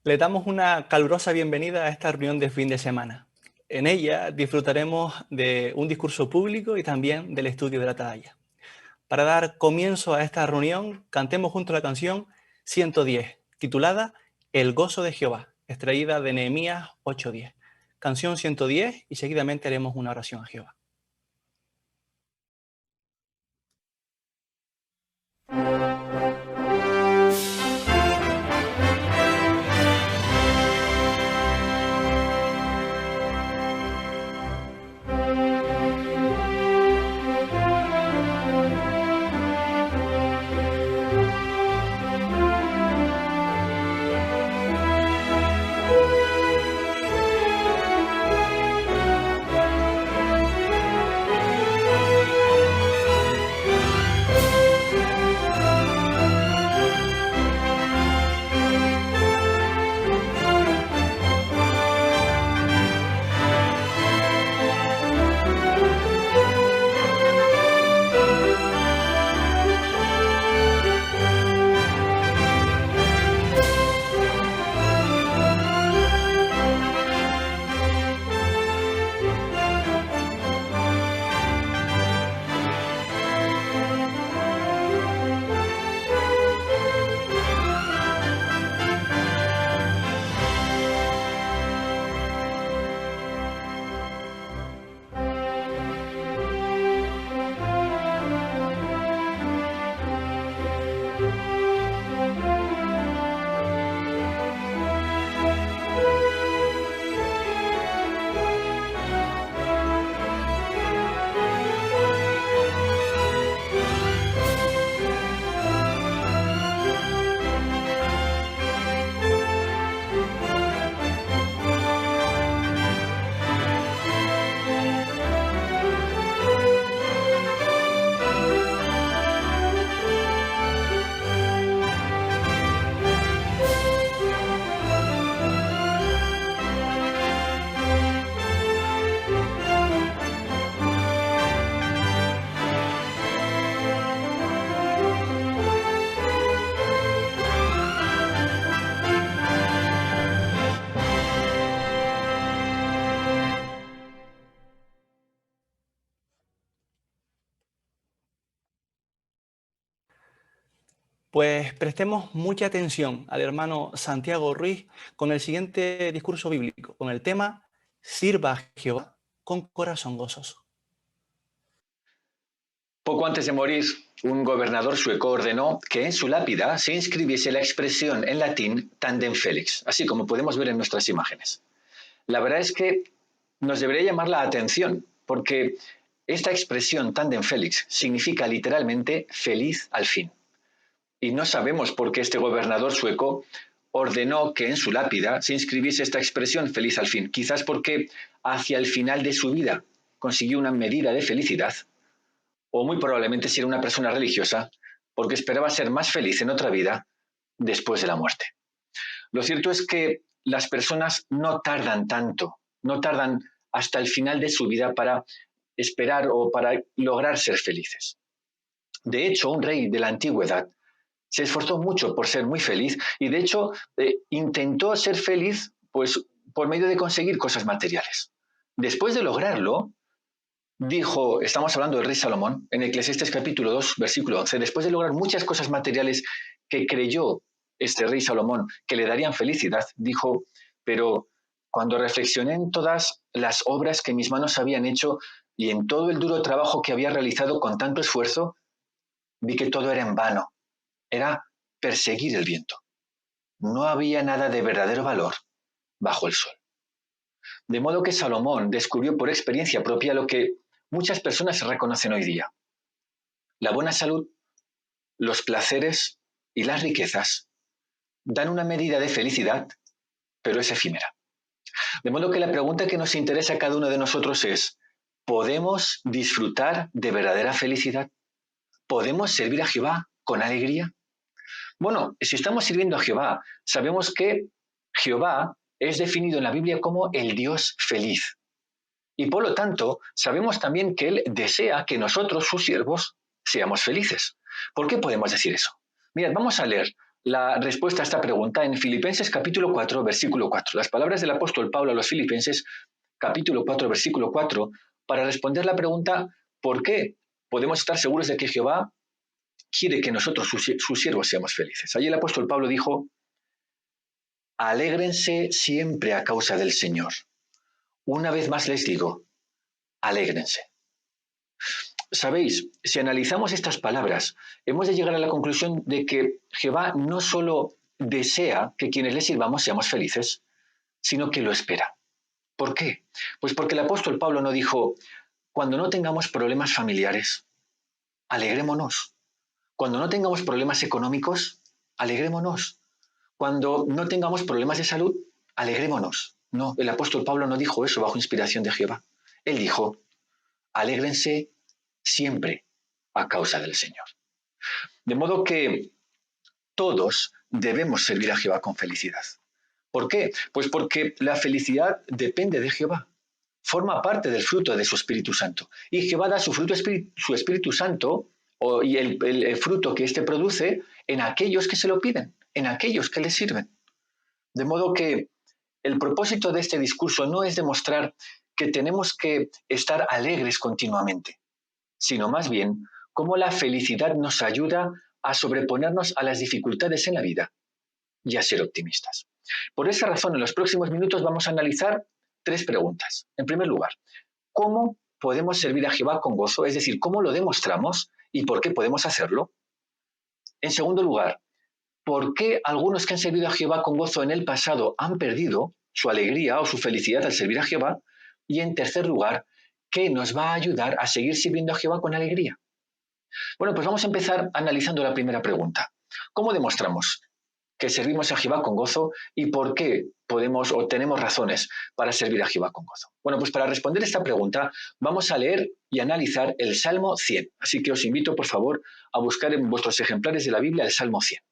Le damos una calurosa bienvenida a esta reunión de fin de semana. En ella disfrutaremos de un discurso público y también del estudio de la talla. Para dar comienzo a esta reunión, cantemos juntos la canción 110, titulada El gozo de Jehová, extraída de Nehemías 8:10. Canción 110 y seguidamente haremos una oración a Jehová. Pues prestemos mucha atención al hermano Santiago Ruiz con el siguiente discurso bíblico, con el tema Sirva a Jehová con corazón gozoso. Poco antes de morir, un gobernador sueco ordenó que en su lápida se inscribiese la expresión en latín tandem felix, así como podemos ver en nuestras imágenes. La verdad es que nos debería llamar la atención, porque esta expresión tandem felix significa literalmente feliz al fin. Y no sabemos por qué este gobernador sueco ordenó que en su lápida se inscribiese esta expresión feliz al fin. Quizás porque hacia el final de su vida consiguió una medida de felicidad, o muy probablemente si era una persona religiosa, porque esperaba ser más feliz en otra vida después de la muerte. Lo cierto es que las personas no tardan tanto, no tardan hasta el final de su vida para esperar o para lograr ser felices. De hecho, un rey de la antigüedad se esforzó mucho por ser muy feliz y de hecho intentó ser feliz pues, por medio de conseguir cosas materiales. Después de lograrlo, dijo, estamos hablando del rey Salomón, en Eclesiastés capítulo 2, versículo 11, después de lograr muchas cosas materiales que creyó este rey Salomón que le darían felicidad, dijo, pero cuando reflexioné en todas las obras que mis manos habían hecho y en todo el duro trabajo que había realizado con tanto esfuerzo, vi que todo era en vano, era perseguir el viento. No había nada de verdadero valor bajo el sol. De modo que Salomón descubrió por experiencia propia lo que muchas personas reconocen hoy día. La buena salud, los placeres y las riquezas dan una medida de felicidad, pero es efímera. De modo que la pregunta que nos interesa a cada uno de nosotros es, ¿podemos disfrutar de verdadera felicidad? ¿Podemos servir a Jehová con alegría? Bueno, si estamos sirviendo a Jehová, sabemos que Jehová es definido en la Biblia como el Dios feliz. Y por lo tanto, sabemos también que Él desea que nosotros, sus siervos, seamos felices. ¿Por qué podemos decir eso? Mirad, vamos a leer la respuesta a esta pregunta en Filipenses capítulo 4, versículo 4. Las palabras del apóstol Pablo a los Filipenses, capítulo 4, versículo 4, para responder la pregunta ¿por qué podemos estar seguros de que Jehová quiere que nosotros, sus siervos, seamos felices? Allí el apóstol Pablo dijo: alégrense siempre a causa del Señor. Una vez más les digo, alégrense. Sabéis, si analizamos estas palabras, hemos de llegar a la conclusión de que Jehová no solo desea que quienes le sirvamos seamos felices, sino que lo espera. ¿Por qué? Pues porque el apóstol Pablo no dijo: cuando no tengamos problemas familiares, alegrémonos. Cuando no tengamos problemas económicos, alegrémonos. Cuando no tengamos problemas de salud, alegrémonos. No, el apóstol Pablo no dijo eso bajo inspiración de Jehová. Él dijo: alégrense siempre a causa del Señor. De modo que todos debemos servir a Jehová con felicidad. ¿Por qué? Pues porque la felicidad depende de Jehová. Forma parte del fruto de su Espíritu Santo. Y Jehová da su fruto, su Espíritu Santo y el fruto que éste produce en aquellos que se lo piden, en aquellos que le sirven. De modo que el propósito de este discurso no es demostrar que tenemos que estar alegres continuamente, sino más bien cómo la felicidad nos ayuda a sobreponernos a las dificultades en la vida y a ser optimistas. Por esa razón, en los próximos minutos vamos a analizar 3 preguntas. En primer lugar, ¿cómo podemos servir a Jehová con gozo? Es decir, ¿cómo lo demostramos y por qué podemos hacerlo? En segundo lugar, ¿por qué algunos que han servido a Jehová con gozo en el pasado han perdido su alegría o su felicidad al servir a Jehová? Y en tercer lugar, ¿qué nos va a ayudar a seguir sirviendo a Jehová con alegría? Bueno, pues vamos a empezar analizando la primera pregunta. ¿Cómo demostramos que servimos a Jehová con gozo y por qué podemos o tenemos razones para servir a Jehová con gozo? Bueno, pues para responder esta pregunta vamos a leer y analizar el Salmo 100. Así que os invito, por favor, a buscar en vuestros ejemplares de la Biblia el Salmo 100.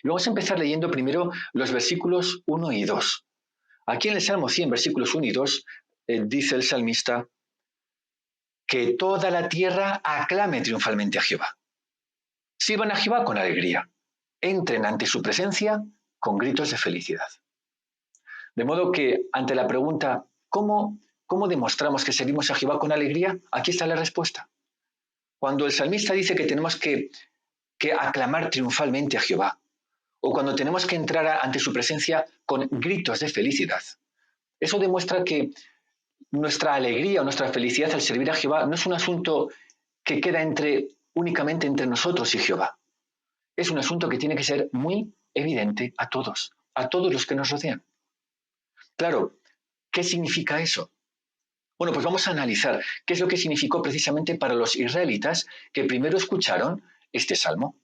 Y vamos a empezar leyendo primero los versículos 1 y 2. Aquí en el Salmo 100, versículos 1 y 2, dice el salmista: que toda la tierra aclame triunfalmente a Jehová. Sirvan a Jehová con alegría. Entren ante su presencia con gritos de felicidad. De modo que, ante la pregunta, ¿cómo demostramos que servimos a Jehová con alegría? Aquí está la respuesta. Cuando el salmista dice que tenemos que aclamar triunfalmente a Jehová, o cuando tenemos que entrar ante su presencia con gritos de felicidad, eso demuestra que nuestra alegría o nuestra felicidad al servir a Jehová no es un asunto que queda únicamente entre nosotros y Jehová. Es un asunto que tiene que ser muy evidente a todos los que nos rodean. Claro, ¿qué significa eso? Bueno, pues vamos a analizar qué es lo que significó precisamente para los israelitas que primero escucharon este salmo.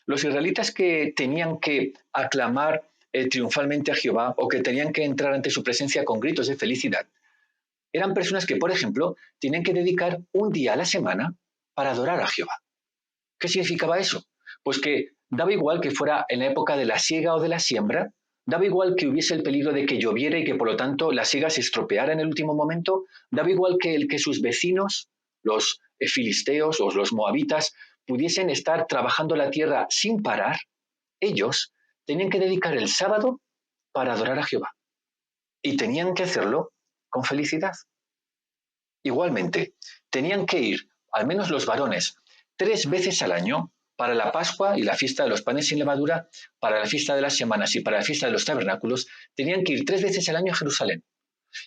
Los israelitas que tenían que aclamar triunfalmente a Jehová o que tenían que entrar ante su presencia con gritos de felicidad, eran personas que, por ejemplo, tenían que dedicar un día a la semana para adorar a Jehová. ¿Qué significaba eso? Pues que daba igual que fuera en la época de la siega o de la siembra, daba igual que hubiese el peligro de que lloviera y que por lo tanto la siega se estropeara en el último momento, daba igual que sus vecinos, los filisteos o los moabitas, pudiesen estar trabajando la tierra sin parar. Ellos tenían que dedicar el sábado para adorar a Jehová y tenían que hacerlo con felicidad. Igualmente, tenían que ir, al menos los varones, 3 veces al año para la Pascua y la fiesta de los panes sin levadura, para la fiesta de las semanas y para la fiesta de los tabernáculos, tenían que ir 3 veces al año a Jerusalén.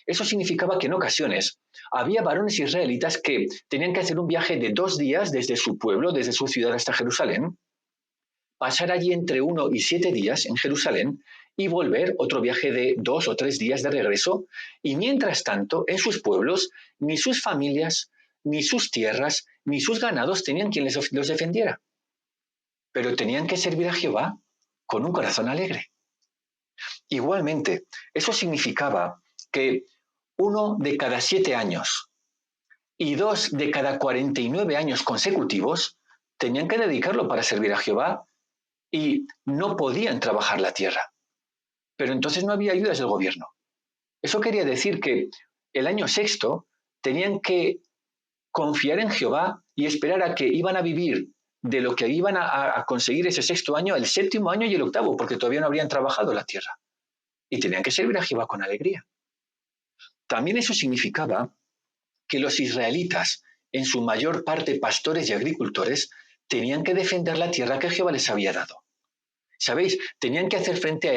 Eso significaba que en ocasiones había varones israelitas que tenían que hacer un viaje de 2 días desde su pueblo, desde su ciudad hasta Jerusalén, pasar allí entre 1 y 7 días en Jerusalén y volver otro viaje de 2 o 3 días de regreso. Y mientras tanto, en sus pueblos, ni sus familias, ni sus tierras, ni sus ganados tenían quien los defendiera. Pero tenían que servir a Jehová con un corazón alegre. Igualmente, eso significaba que 1 de cada 7 años y 2 de cada 49 años consecutivos tenían que dedicarlo para servir a Jehová y no podían trabajar la tierra. Pero entonces no había ayudas del gobierno. Eso quería decir que el año sexto tenían que confiar en Jehová y esperar a que iban a vivir de lo que iban a conseguir ese sexto año, el séptimo año y el octavo, porque todavía no habrían trabajado la tierra. Y tenían que servir a Jehová con alegría. También eso significaba que los israelitas, en su mayor parte pastores y agricultores, tenían que defender la tierra que Jehová les había dado. ¿Sabéis? Tenían que hacer frente a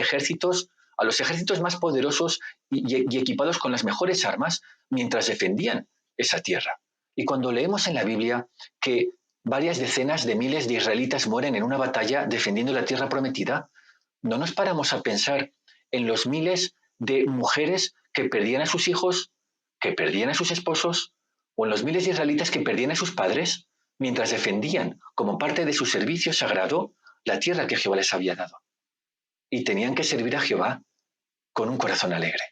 los ejércitos más poderosos y equipados con las mejores armas, mientras defendían esa tierra. Y cuando leemos en la Biblia que varias decenas de miles de israelitas mueren en una batalla defendiendo la tierra prometida, no nos paramos a pensar en los miles de mujeres que perdían a sus hijos, que perdían a sus esposos, o en los miles de israelitas que perdían a sus padres mientras defendían, como parte de su servicio sagrado, la tierra que Jehová les había dado. Y tenían que servir a Jehová con un corazón alegre.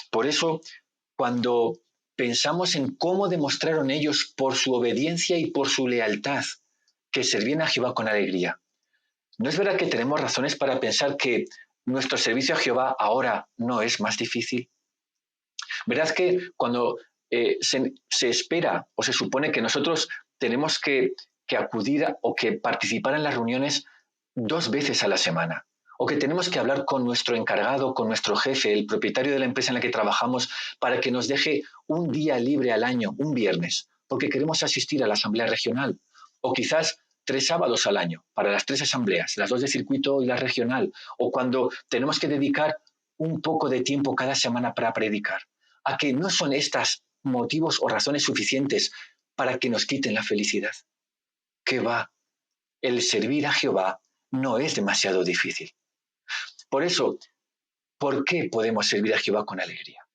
Por eso, cuando pensamos en cómo demostraron ellos por su obediencia y por su lealtad que servían a Jehová con alegría, ¿no es verdad que tenemos razones para pensar que nuestro servicio a Jehová ahora no es más difícil? ¿Verdad que cuando se espera o se supone que nosotros tenemos que acudir o que participar en las reuniones 2 veces a la semana, o que tenemos que hablar con nuestro encargado, con nuestro jefe, el propietario de la empresa en la que trabajamos, para que nos deje un día libre al año, un viernes, porque queremos asistir a la asamblea regional, o quizás 3 sábados al año para las 3 asambleas, las 2 de circuito y la regional, o cuando tenemos que dedicar un poco de tiempo cada semana para predicar, a que no son estos motivos o razones suficientes para que nos quiten la felicidad. ¿Qué va? El servir a Jehová no es demasiado difícil. Por eso, ¿por qué podemos servir a Jehová con alegría?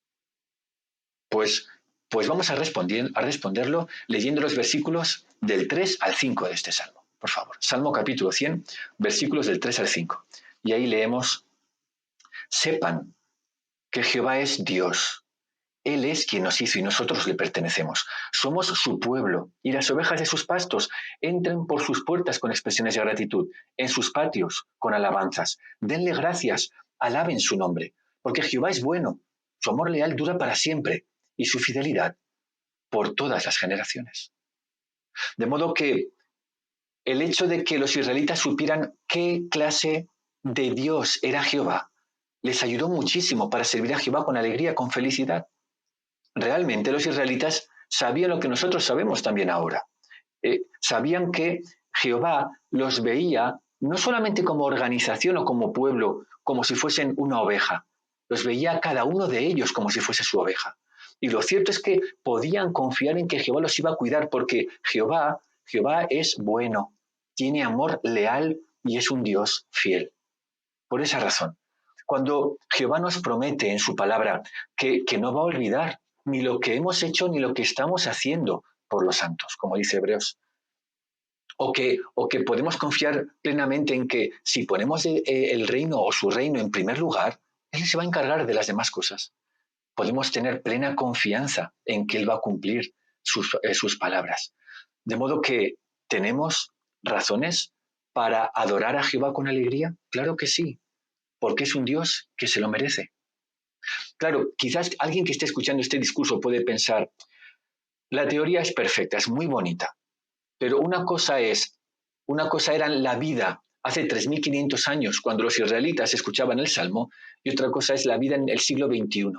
Pues vamos a responderlo leyendo los versículos del 3 al 5 de este salmo. Por favor, Salmo capítulo 100, versículos del 3 al 5. Y ahí leemos: sepan que Jehová es Dios. Él es quien nos hizo y nosotros le pertenecemos. Somos su pueblo y las ovejas de sus pastos. Entren por sus puertas con expresiones de gratitud, en sus patios con alabanzas. Denle gracias, alaben su nombre, porque Jehová es bueno, su amor leal dura para siempre y su fidelidad por todas las generaciones. De modo que el hecho de que los israelitas supieran qué clase de Dios era Jehová les ayudó muchísimo para servir a Jehová con alegría, con felicidad. Realmente los israelitas sabían lo que nosotros sabemos también ahora. Sabían que Jehová los veía no solamente como organización o como pueblo, como si fuesen una oveja, los veía a cada uno de ellos como si fuese su oveja. Y lo cierto es que podían confiar en que Jehová los iba a cuidar, porque Jehová es bueno, tiene amor leal y es un Dios fiel. Por esa razón, cuando Jehová nos promete en su palabra que no va a olvidar ni lo que hemos hecho ni lo que estamos haciendo por los santos, como dice Hebreos, o que podemos confiar plenamente en que si ponemos el reino o su reino en primer lugar, Él se va a encargar de las demás cosas. Podemos tener plena confianza en que Él va a cumplir sus palabras. De modo que tenemos razones para adorar a Jehová con alegría. Claro que sí, porque es un Dios que se lo merece. Claro, quizás alguien que esté escuchando este discurso puede pensar: la teoría es perfecta, es muy bonita, pero una cosa era la vida hace 3.500 años cuando los israelitas escuchaban el Salmo, y otra cosa es la vida en el siglo XXI.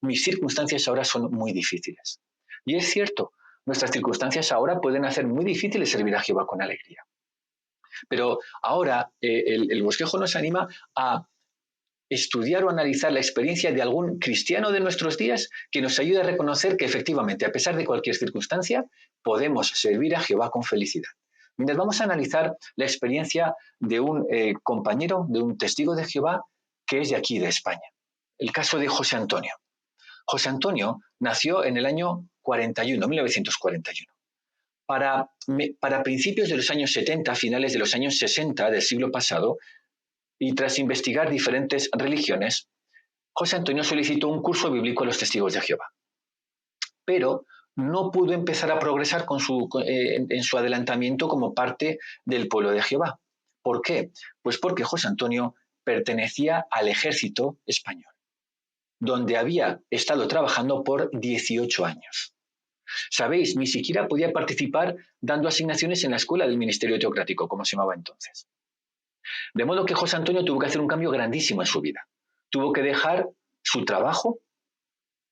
Mis circunstancias ahora son muy difíciles. Y es cierto, nuestras circunstancias ahora pueden hacer muy difíciles servir a Jehová con alegría. Pero ahora el bosquejo nos anima a estudiar o analizar la experiencia de algún cristiano de nuestros días que nos ayude a reconocer que efectivamente, a pesar de cualquier circunstancia, podemos servir a Jehová con felicidad. Mientras vamos a analizar la experiencia de un compañero, de un testigo de Jehová que es de aquí, de España. El caso de José Antonio. José Antonio nació en el año 1941. Para principios de los años 70, finales de los años 60 del siglo pasado, y tras investigar diferentes religiones, José Antonio solicitó un curso bíblico a los testigos de Jehová. Pero no pudo empezar a progresar en su adelantamiento como parte del pueblo de Jehová. ¿Por qué? Pues porque José Antonio pertenecía al ejército español, donde había estado trabajando por 18 años. ¿Sabéis? Ni siquiera podía participar dando asignaciones en la escuela del ministerio teocrático, como se llamaba entonces. De modo que José Antonio tuvo que hacer un cambio grandísimo en su vida. Tuvo que dejar su trabajo,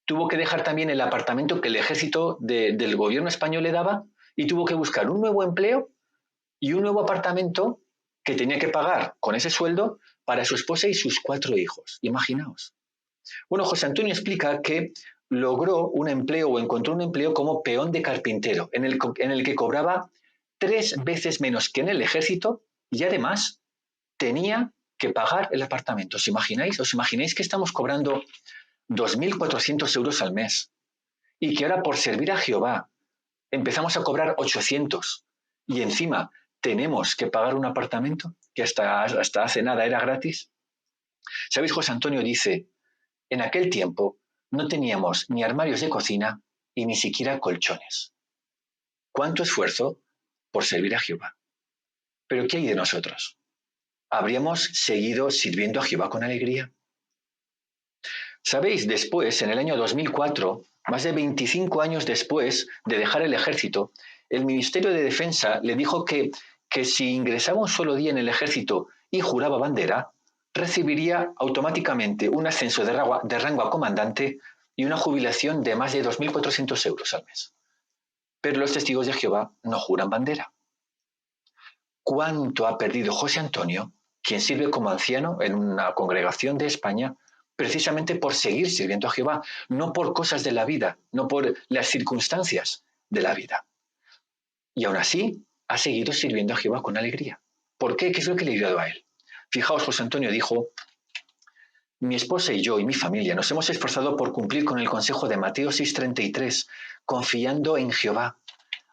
tuvo que dejar también el apartamento que el ejército del gobierno español le daba y tuvo que buscar un nuevo empleo y un nuevo apartamento que tenía que pagar con ese sueldo para su esposa y sus 4 hijos. Imaginaos. Bueno, José Antonio explica que logró un empleo o encontró un empleo como peón de carpintero, en el que cobraba 3 veces menos que en el ejército y además tenía que pagar el apartamento. ¿Os imagináis? ¿Os imagináis que estamos cobrando 2.400 euros al mes y que ahora por servir a Jehová empezamos a cobrar 800 y encima tenemos que pagar un apartamento que hasta hace nada era gratis? ¿Sabéis? José Antonio dice, en aquel tiempo no teníamos ni armarios de cocina y ni siquiera colchones. ¿Cuánto esfuerzo por servir a Jehová? Pero ¿qué hay de nosotros? ¿Habríamos seguido sirviendo a Jehová con alegría? ¿Sabéis? Después, en el año 2004, más de 25 años después de dejar el ejército, el Ministerio de Defensa le dijo que si ingresaba un solo día en el ejército y juraba bandera, recibiría automáticamente un ascenso de rango a comandante y una jubilación de más de 2.400 euros al mes. Pero los testigos de Jehová no juran bandera. ¿Cuánto ha perdido José Antonio, quien sirve como anciano en una congregación de España, precisamente por seguir sirviendo a Jehová, no por cosas de la vida, no por las circunstancias de la vida? Y aún así, ha seguido sirviendo a Jehová con alegría. ¿Por qué? ¿Qué es lo que le ha ayudado a él? Fijaos, José Antonio dijo, mi esposa y yo y mi familia nos hemos esforzado por cumplir con el consejo de Mateo 6:33, confiando en Jehová.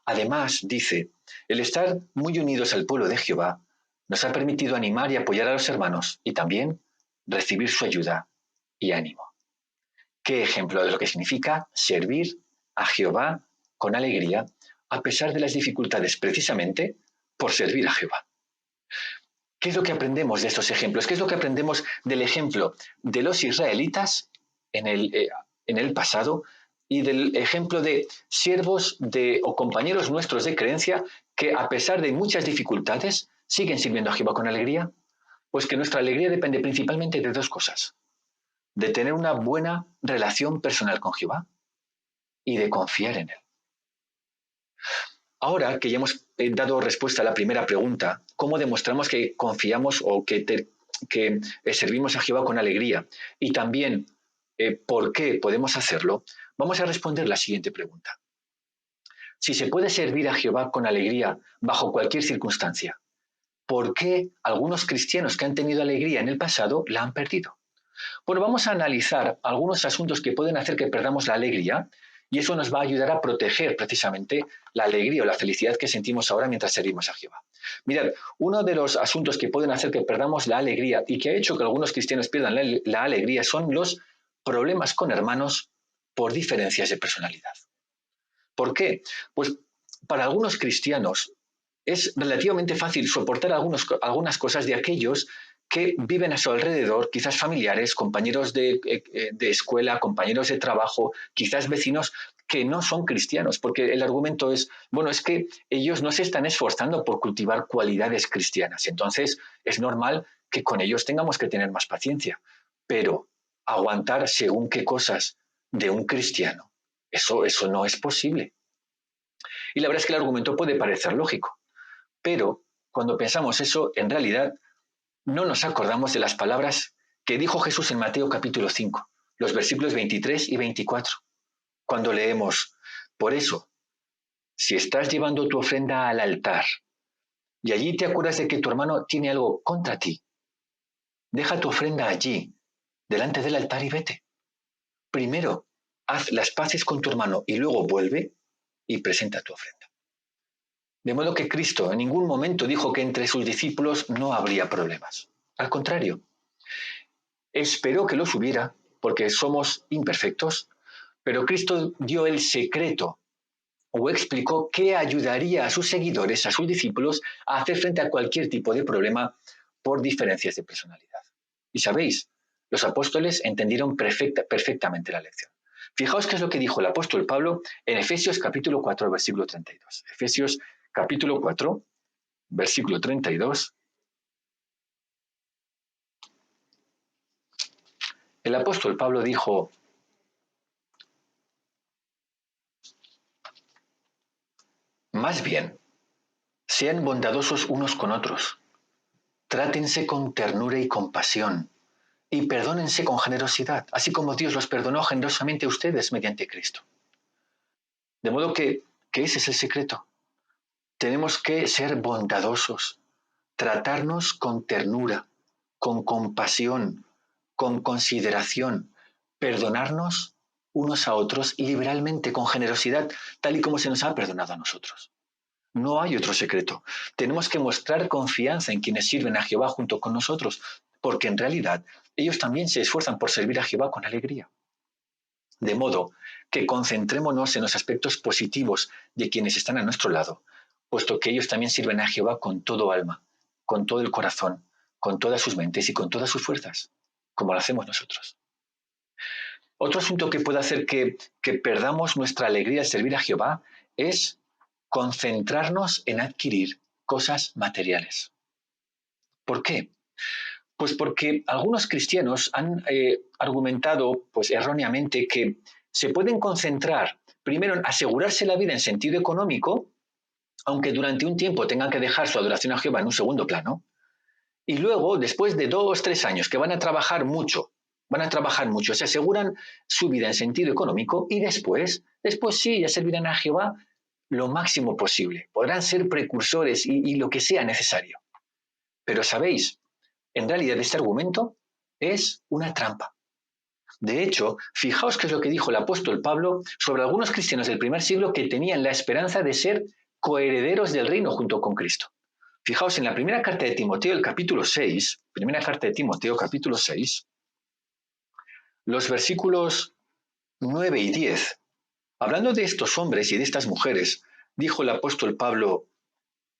Además, dice, el estar muy unidos al pueblo de Jehová nos ha permitido animar y apoyar a los hermanos y también recibir su ayuda y ánimo. ¿Qué ejemplo de lo que significa servir a Jehová con alegría a pesar de las dificultades, precisamente por servir a Jehová? ¿Qué es lo que aprendemos de estos ejemplos? ¿Qué es lo que aprendemos del ejemplo de los israelitas en el pasado y del ejemplo de siervos o compañeros nuestros de creencia que a pesar de muchas dificultades siguen sirviendo a Jehová con alegría? Pues que nuestra alegría depende principalmente de 2 cosas: de tener una buena relación personal con Jehová y de confiar en Él. Ahora que ya hemos dado respuesta a la primera pregunta, ¿cómo demostramos que confiamos o que servimos a Jehová con alegría? Y también, ¿por qué podemos hacerlo? Vamos a responder la siguiente pregunta. Si se puede servir a Jehová con alegría bajo cualquier circunstancia, ¿por qué algunos cristianos que han tenido alegría en el pasado la han perdido? Bueno, vamos a analizar algunos asuntos que pueden hacer que perdamos la alegría y eso nos va a ayudar a proteger precisamente la alegría o la felicidad que sentimos ahora mientras servimos a Jehová. Mirad, uno de los asuntos que pueden hacer que perdamos la alegría y que ha hecho que algunos cristianos pierdan la alegría son los problemas con hermanos por diferencias de personalidad. ¿Por qué? Pues para algunos cristianos es relativamente fácil soportar algunas cosas de aquellos que viven a su alrededor, quizás familiares, compañeros de escuela, compañeros de trabajo, quizás vecinos que no son cristianos, porque el argumento es, bueno, es que ellos no se están esforzando por cultivar cualidades cristianas, entonces es normal que con ellos tengamos que tener más paciencia, pero aguantar según qué cosas de un cristiano, eso no es posible. Y la verdad es que el argumento puede parecer lógico, pero cuando pensamos eso, en realidad no nos acordamos de las palabras que dijo Jesús en Mateo capítulo 5, los versículos 23 y 24, cuando leemos, por eso, si estás llevando tu ofrenda al altar y allí te acuerdas de que tu hermano tiene algo contra ti, deja tu ofrenda allí, delante del altar y vete. Primero, haz las paces con tu hermano y luego vuelve y presenta tu ofrenda. De modo que Cristo en ningún momento dijo que entre sus discípulos no habría problemas. Al contrario, esperó que los hubiera, porque somos imperfectos, pero Cristo dio el secreto o explicó qué ayudaría a sus seguidores, a sus discípulos, a hacer frente a cualquier tipo de problema por diferencias de personalidad. Y sabéis, los apóstoles entendieron perfectamente la lección. Fijaos qué es lo que dijo el apóstol Pablo en Efesios capítulo 4, versículo 32. Efesios capítulo 4, versículo 32. El apóstol Pablo dijo: más bien, sean bondadosos unos con otros, trátense con ternura y compasión, y perdónense con generosidad, así como Dios los perdonó generosamente a ustedes mediante Cristo. De modo que ese es el secreto. Tenemos que ser bondadosos, tratarnos con ternura, con compasión, con consideración, perdonarnos unos a otros liberalmente, con generosidad, tal y como se nos ha perdonado a nosotros. No hay otro secreto. Tenemos que mostrar confianza en quienes sirven a Jehová junto con nosotros, porque en realidad ellos también se esfuerzan por servir a Jehová con alegría. De modo que concentrémonos en los aspectos positivos de quienes están a nuestro lado, puesto que ellos también sirven a Jehová con todo alma, con todo el corazón, con todas sus mentes y con todas sus fuerzas, como lo hacemos nosotros. Otro asunto que puede hacer que perdamos nuestra alegría al servir a Jehová es concentrarnos en adquirir cosas materiales. ¿Por qué? Pues porque algunos cristianos han argumentado pues, erróneamente que se pueden concentrar primero en asegurarse la vida en sentido económico, aunque durante un tiempo tengan que dejar su adoración a Jehová en un segundo plano, y luego, después de 2 o 3 años que van a trabajar mucho, se aseguran su vida en sentido económico y después sí, ya servirán a Jehová lo máximo posible. Podrán ser precursores y lo que sea necesario. Pero sabéis, en realidad este argumento es una trampa. De hecho, fijaos qué es lo que dijo el apóstol Pablo sobre algunos cristianos del primer siglo que tenían la esperanza de ser coherederos del reino junto con Cristo. Fijaos en la primera carta de Timoteo, el capítulo 6, los versículos 9 y 10. Hablando de estos hombres y de estas mujeres, dijo el apóstol Pablo,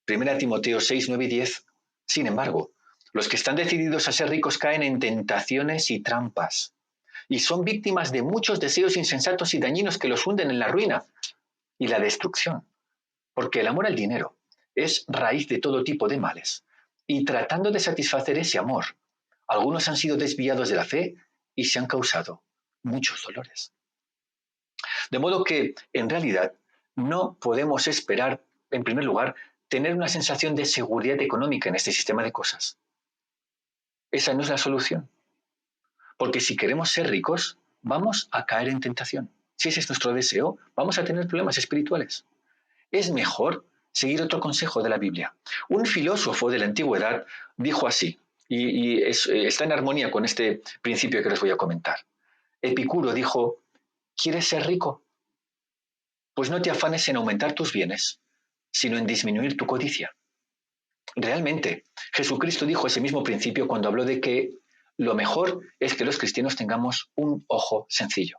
1 Timoteo 6, 9 y 10, sin embargo, los que están decididos a ser ricos caen en tentaciones y trampas, y son víctimas de muchos deseos insensatos y dañinos que los hunden en la ruina y la destrucción, porque el amor al dinero es raíz de todo tipo de males, y tratando de satisfacer ese amor, algunos han sido desviados de la fe y se han causado muchos dolores. De modo que, en realidad, no podemos esperar, en primer lugar, tener una sensación de seguridad económica en este sistema de cosas. Esa no es la solución. Porque si queremos ser ricos, vamos a caer en tentación. Si ese es nuestro deseo, vamos a tener problemas espirituales. Es mejor seguir otro consejo de la Biblia. Un filósofo de la antigüedad dijo así, y está en armonía con este principio que les voy a comentar. Epicuro dijo: ¿quieres ser rico? Pues no te afanes en aumentar tus bienes, sino en disminuir tu codicia. Realmente, Jesucristo dijo ese mismo principio cuando habló de que lo mejor es que los cristianos tengamos un ojo sencillo.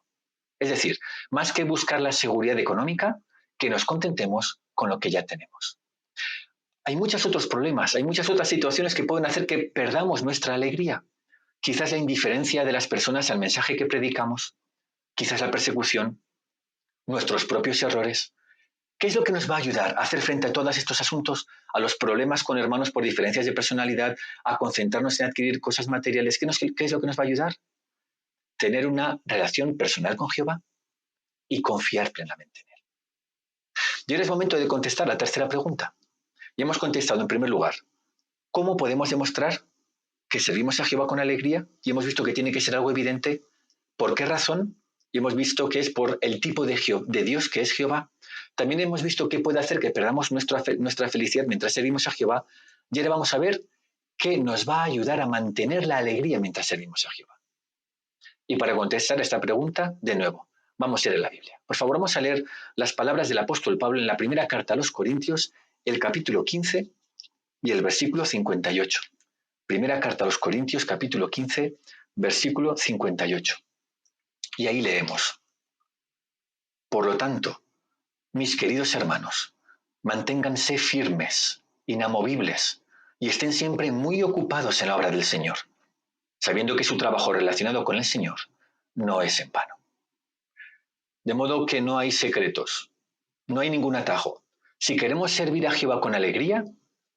Es decir, más que buscar la seguridad económica, que nos contentemos con lo que ya tenemos. Hay muchos otros problemas, hay muchas otras situaciones que pueden hacer que perdamos nuestra alegría. Quizás la indiferencia de las personas al mensaje que predicamos, quizás la persecución, nuestros propios errores. ¿Qué es lo que nos va a ayudar a hacer frente a todos estos asuntos, a los problemas con hermanos por diferencias de personalidad, a concentrarnos en adquirir cosas materiales? ¿Qué es lo que nos va a ayudar? Tener una relación personal con Jehová y confiar plenamente en Él. Y ahora es momento de contestar la tercera pregunta. Ya hemos contestado en primer lugar, ¿cómo podemos demostrar que servimos a Jehová con alegría? Y hemos visto que tiene que ser algo evidente. ¿Por qué razón? Y hemos visto que es por el tipo de Dios que es Jehová. También hemos visto qué puede hacer que perdamos nuestra felicidad mientras servimos a Jehová. Y ahora vamos a ver qué nos va a ayudar a mantener la alegría mientras servimos a Jehová. Y para contestar esta pregunta, de nuevo, vamos a leer la Biblia. Por favor, vamos a leer las palabras del apóstol Pablo en la primera carta a los Corintios, el capítulo 15 y el versículo 58. Primera carta a los Corintios, capítulo 15, versículo 58. Y ahí leemos: por lo tanto, mis queridos hermanos, manténganse firmes, inamovibles, y estén siempre muy ocupados en la obra del Señor, sabiendo que su trabajo relacionado con el Señor no es en vano. De modo que no hay secretos, no hay ningún atajo. Si queremos servir a Jehová con alegría,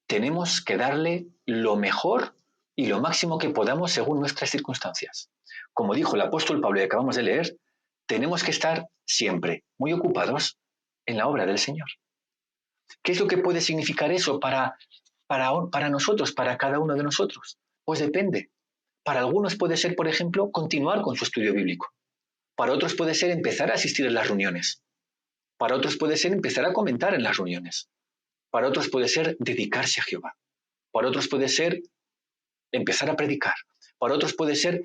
tenemos que darle lo mejor y lo máximo que podamos según nuestras circunstancias. Como dijo el apóstol Pablo y acabamos de leer, tenemos que estar siempre muy ocupados en la obra del Señor. ¿Qué es lo que puede significar eso para nosotros, para cada uno de nosotros? Pues depende. Para algunos puede ser, por ejemplo, continuar con su estudio bíblico. Para otros puede ser empezar a asistir a las reuniones. Para otros puede ser empezar a comentar en las reuniones. Para otros puede ser dedicarse a Jehová. Para otros puede ser empezar a predicar. Para otros puede ser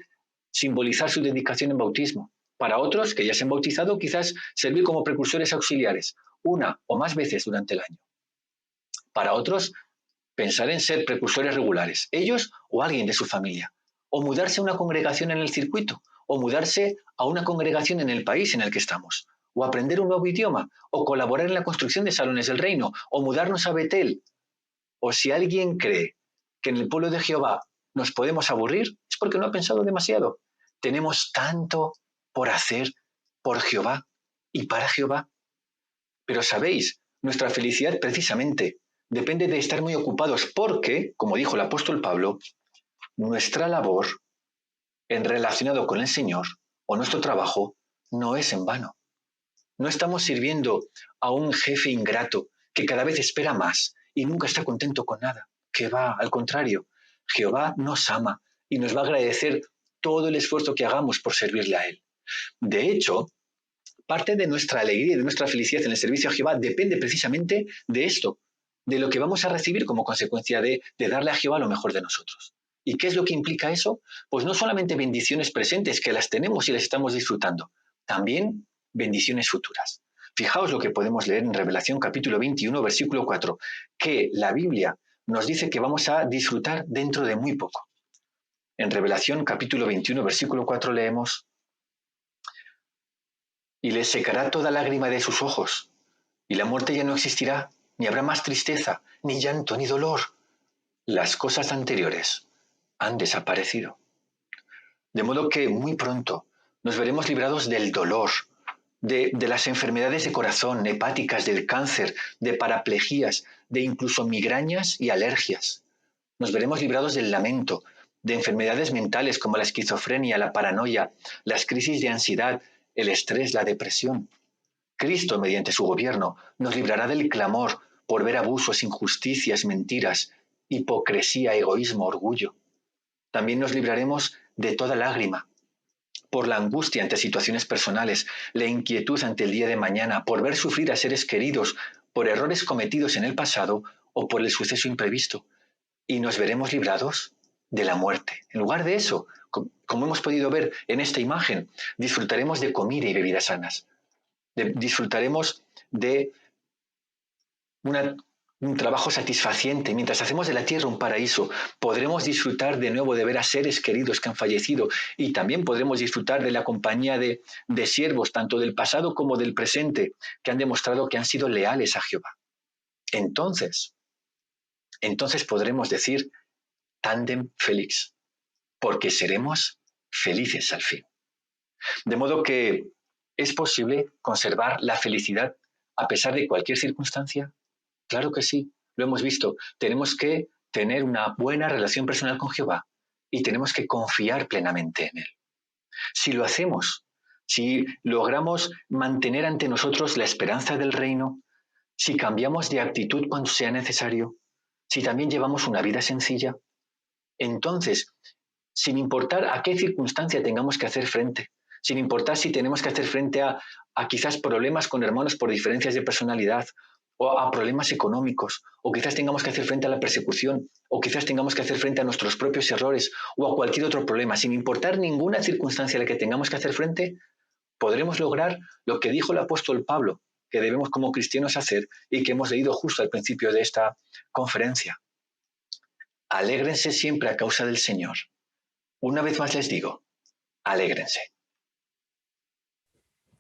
simbolizar su dedicación en bautismo. Para otros, que ya se han bautizado, quizás servir como precursores auxiliares, una o más veces durante el año. Para otros, pensar en ser precursores regulares, ellos o alguien de su familia. O mudarse a una congregación en el circuito, o mudarse a una congregación en el país en el que estamos, o aprender un nuevo idioma, o colaborar en la construcción de salones del reino, o mudarnos a Betel. O si alguien cree que en el pueblo de Jehová nos podemos aburrir, es porque no ha pensado demasiado. Tenemos tanto por hacer por Jehová y para Jehová. Pero sabéis, nuestra felicidad precisamente depende de estar muy ocupados porque, como dijo el apóstol Pablo, nuestra labor en relacionado con el Señor o nuestro trabajo no es en vano. No estamos sirviendo a un jefe ingrato que cada vez espera más y nunca está contento con nada. Que va, al contrario, Jehová nos ama y nos va a agradecer todo el esfuerzo que hagamos por servirle a Él. De hecho, parte de nuestra alegría y de nuestra felicidad en el servicio a Jehová depende precisamente de esto, de lo que vamos a recibir como consecuencia de darle a Jehová lo mejor de nosotros. ¿Y qué es lo que implica eso? Pues no solamente bendiciones presentes, que las tenemos y las estamos disfrutando, también bendiciones futuras. Fijaos lo que podemos leer en Revelación capítulo 21, versículo 4, que la Biblia nos dice que vamos a disfrutar dentro de muy poco. En Revelación capítulo 21, versículo 4 leemos: y les secará toda lágrima de sus ojos, y la muerte ya no existirá, ni habrá más tristeza, ni llanto, ni dolor. Las cosas anteriores han desaparecido. De modo que muy pronto nos veremos librados del dolor, de las enfermedades de corazón, hepáticas, del cáncer, de paraplejías, de incluso migrañas y alergias. Nos veremos librados del lamento, de enfermedades mentales como la esquizofrenia, la paranoia, las crisis de ansiedad, el estrés, la depresión. Cristo, mediante su gobierno, nos librará del clamor por ver abusos, injusticias, mentiras, hipocresía, egoísmo, orgullo. También nos libraremos de toda lágrima, por la angustia ante situaciones personales, la inquietud ante el día de mañana, por ver sufrir a seres queridos, por errores cometidos en el pasado o por el suceso imprevisto. Y nos veremos librados de la muerte. En lugar de eso, como hemos podido ver en esta imagen, disfrutaremos de comida y bebidas sanas. Disfrutaremos de un trabajo satisfaciente. Mientras hacemos de la tierra un paraíso, podremos disfrutar de nuevo de ver a seres queridos que han fallecido y también podremos disfrutar de la compañía de siervos, tanto del pasado como del presente, que han demostrado que han sido leales a Jehová. Entonces podremos decir tandem felix, porque seremos felices al fin. De modo que ¿es posible conservar la felicidad a pesar de cualquier circunstancia? Claro que sí, lo hemos visto. Tenemos que tener una buena relación personal con Jehová y tenemos que confiar plenamente en Él. Si lo hacemos, si logramos mantener ante nosotros la esperanza del reino, si cambiamos de actitud cuando sea necesario, si también llevamos una vida sencilla, entonces, sin importar a qué circunstancia tengamos que hacer frente, sin importar si tenemos que hacer frente a quizás problemas con hermanos por diferencias de personalidad, o a problemas económicos, o quizás tengamos que hacer frente a la persecución, o quizás tengamos que hacer frente a nuestros propios errores, o a cualquier otro problema, sin importar ninguna circunstancia a la que tengamos que hacer frente, podremos lograr lo que dijo el apóstol Pablo, que debemos como cristianos hacer y que hemos leído justo al principio de esta conferencia. Alégrense siempre a causa del Señor. Una vez más les digo, alégrense.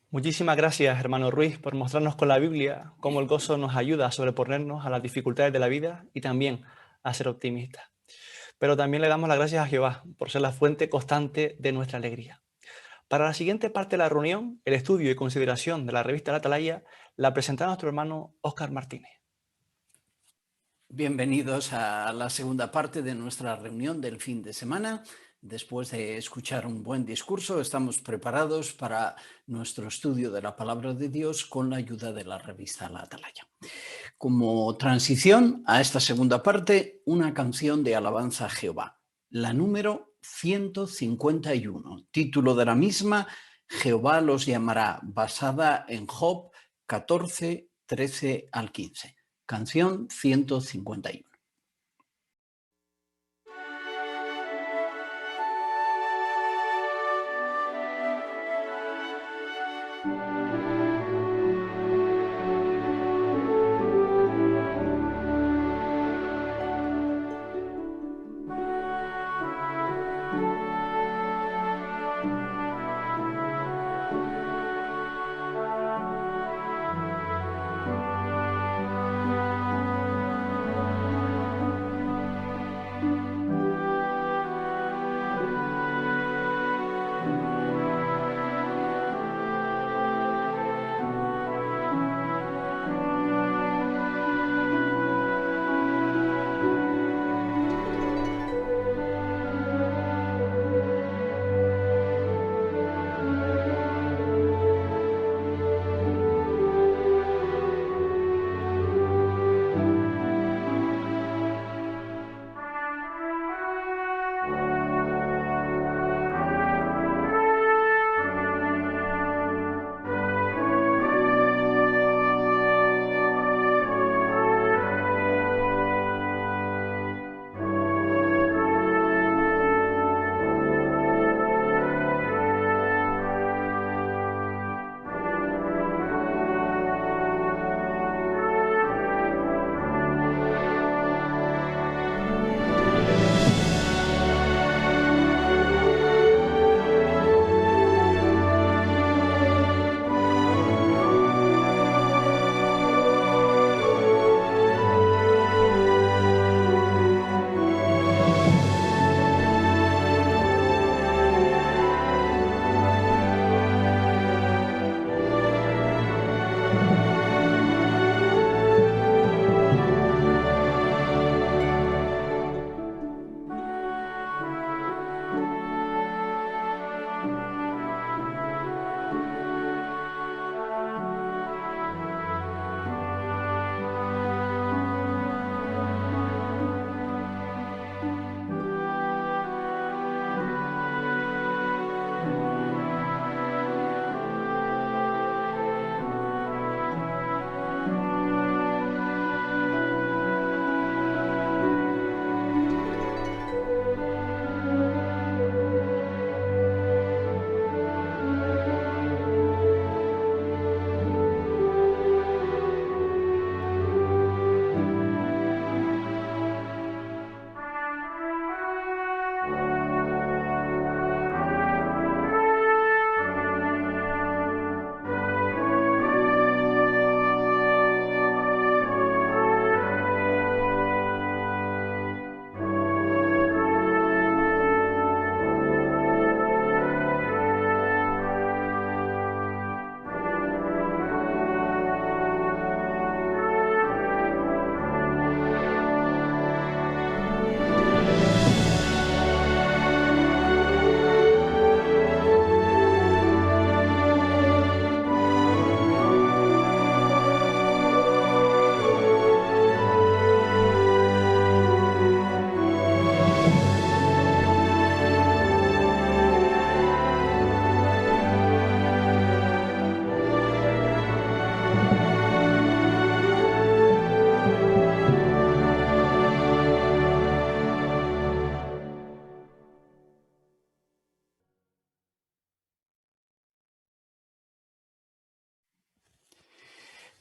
Muchísimas gracias, hermano Ruiz, por mostrarnos con la Biblia cómo el gozo nos ayuda a sobreponernos a las dificultades de la vida y también a ser optimistas. Pero también le damos las gracias a Jehová por ser la fuente constante de nuestra alegría. Para la siguiente parte de la reunión, el estudio y consideración de la revista La Atalaya la presentará nuestro hermano Óscar Martínez. Bienvenidos a la segunda parte de nuestra reunión del fin de semana. Después de escuchar un buen discurso, estamos preparados para nuestro estudio de la Palabra de Dios con la ayuda de la revista La Atalaya. Como transición a esta segunda parte, una canción de alabanza a Jehová, la número 151, título de la misma, Jehová los llamará, basada en Job 14, 13 al 15. Canción 151.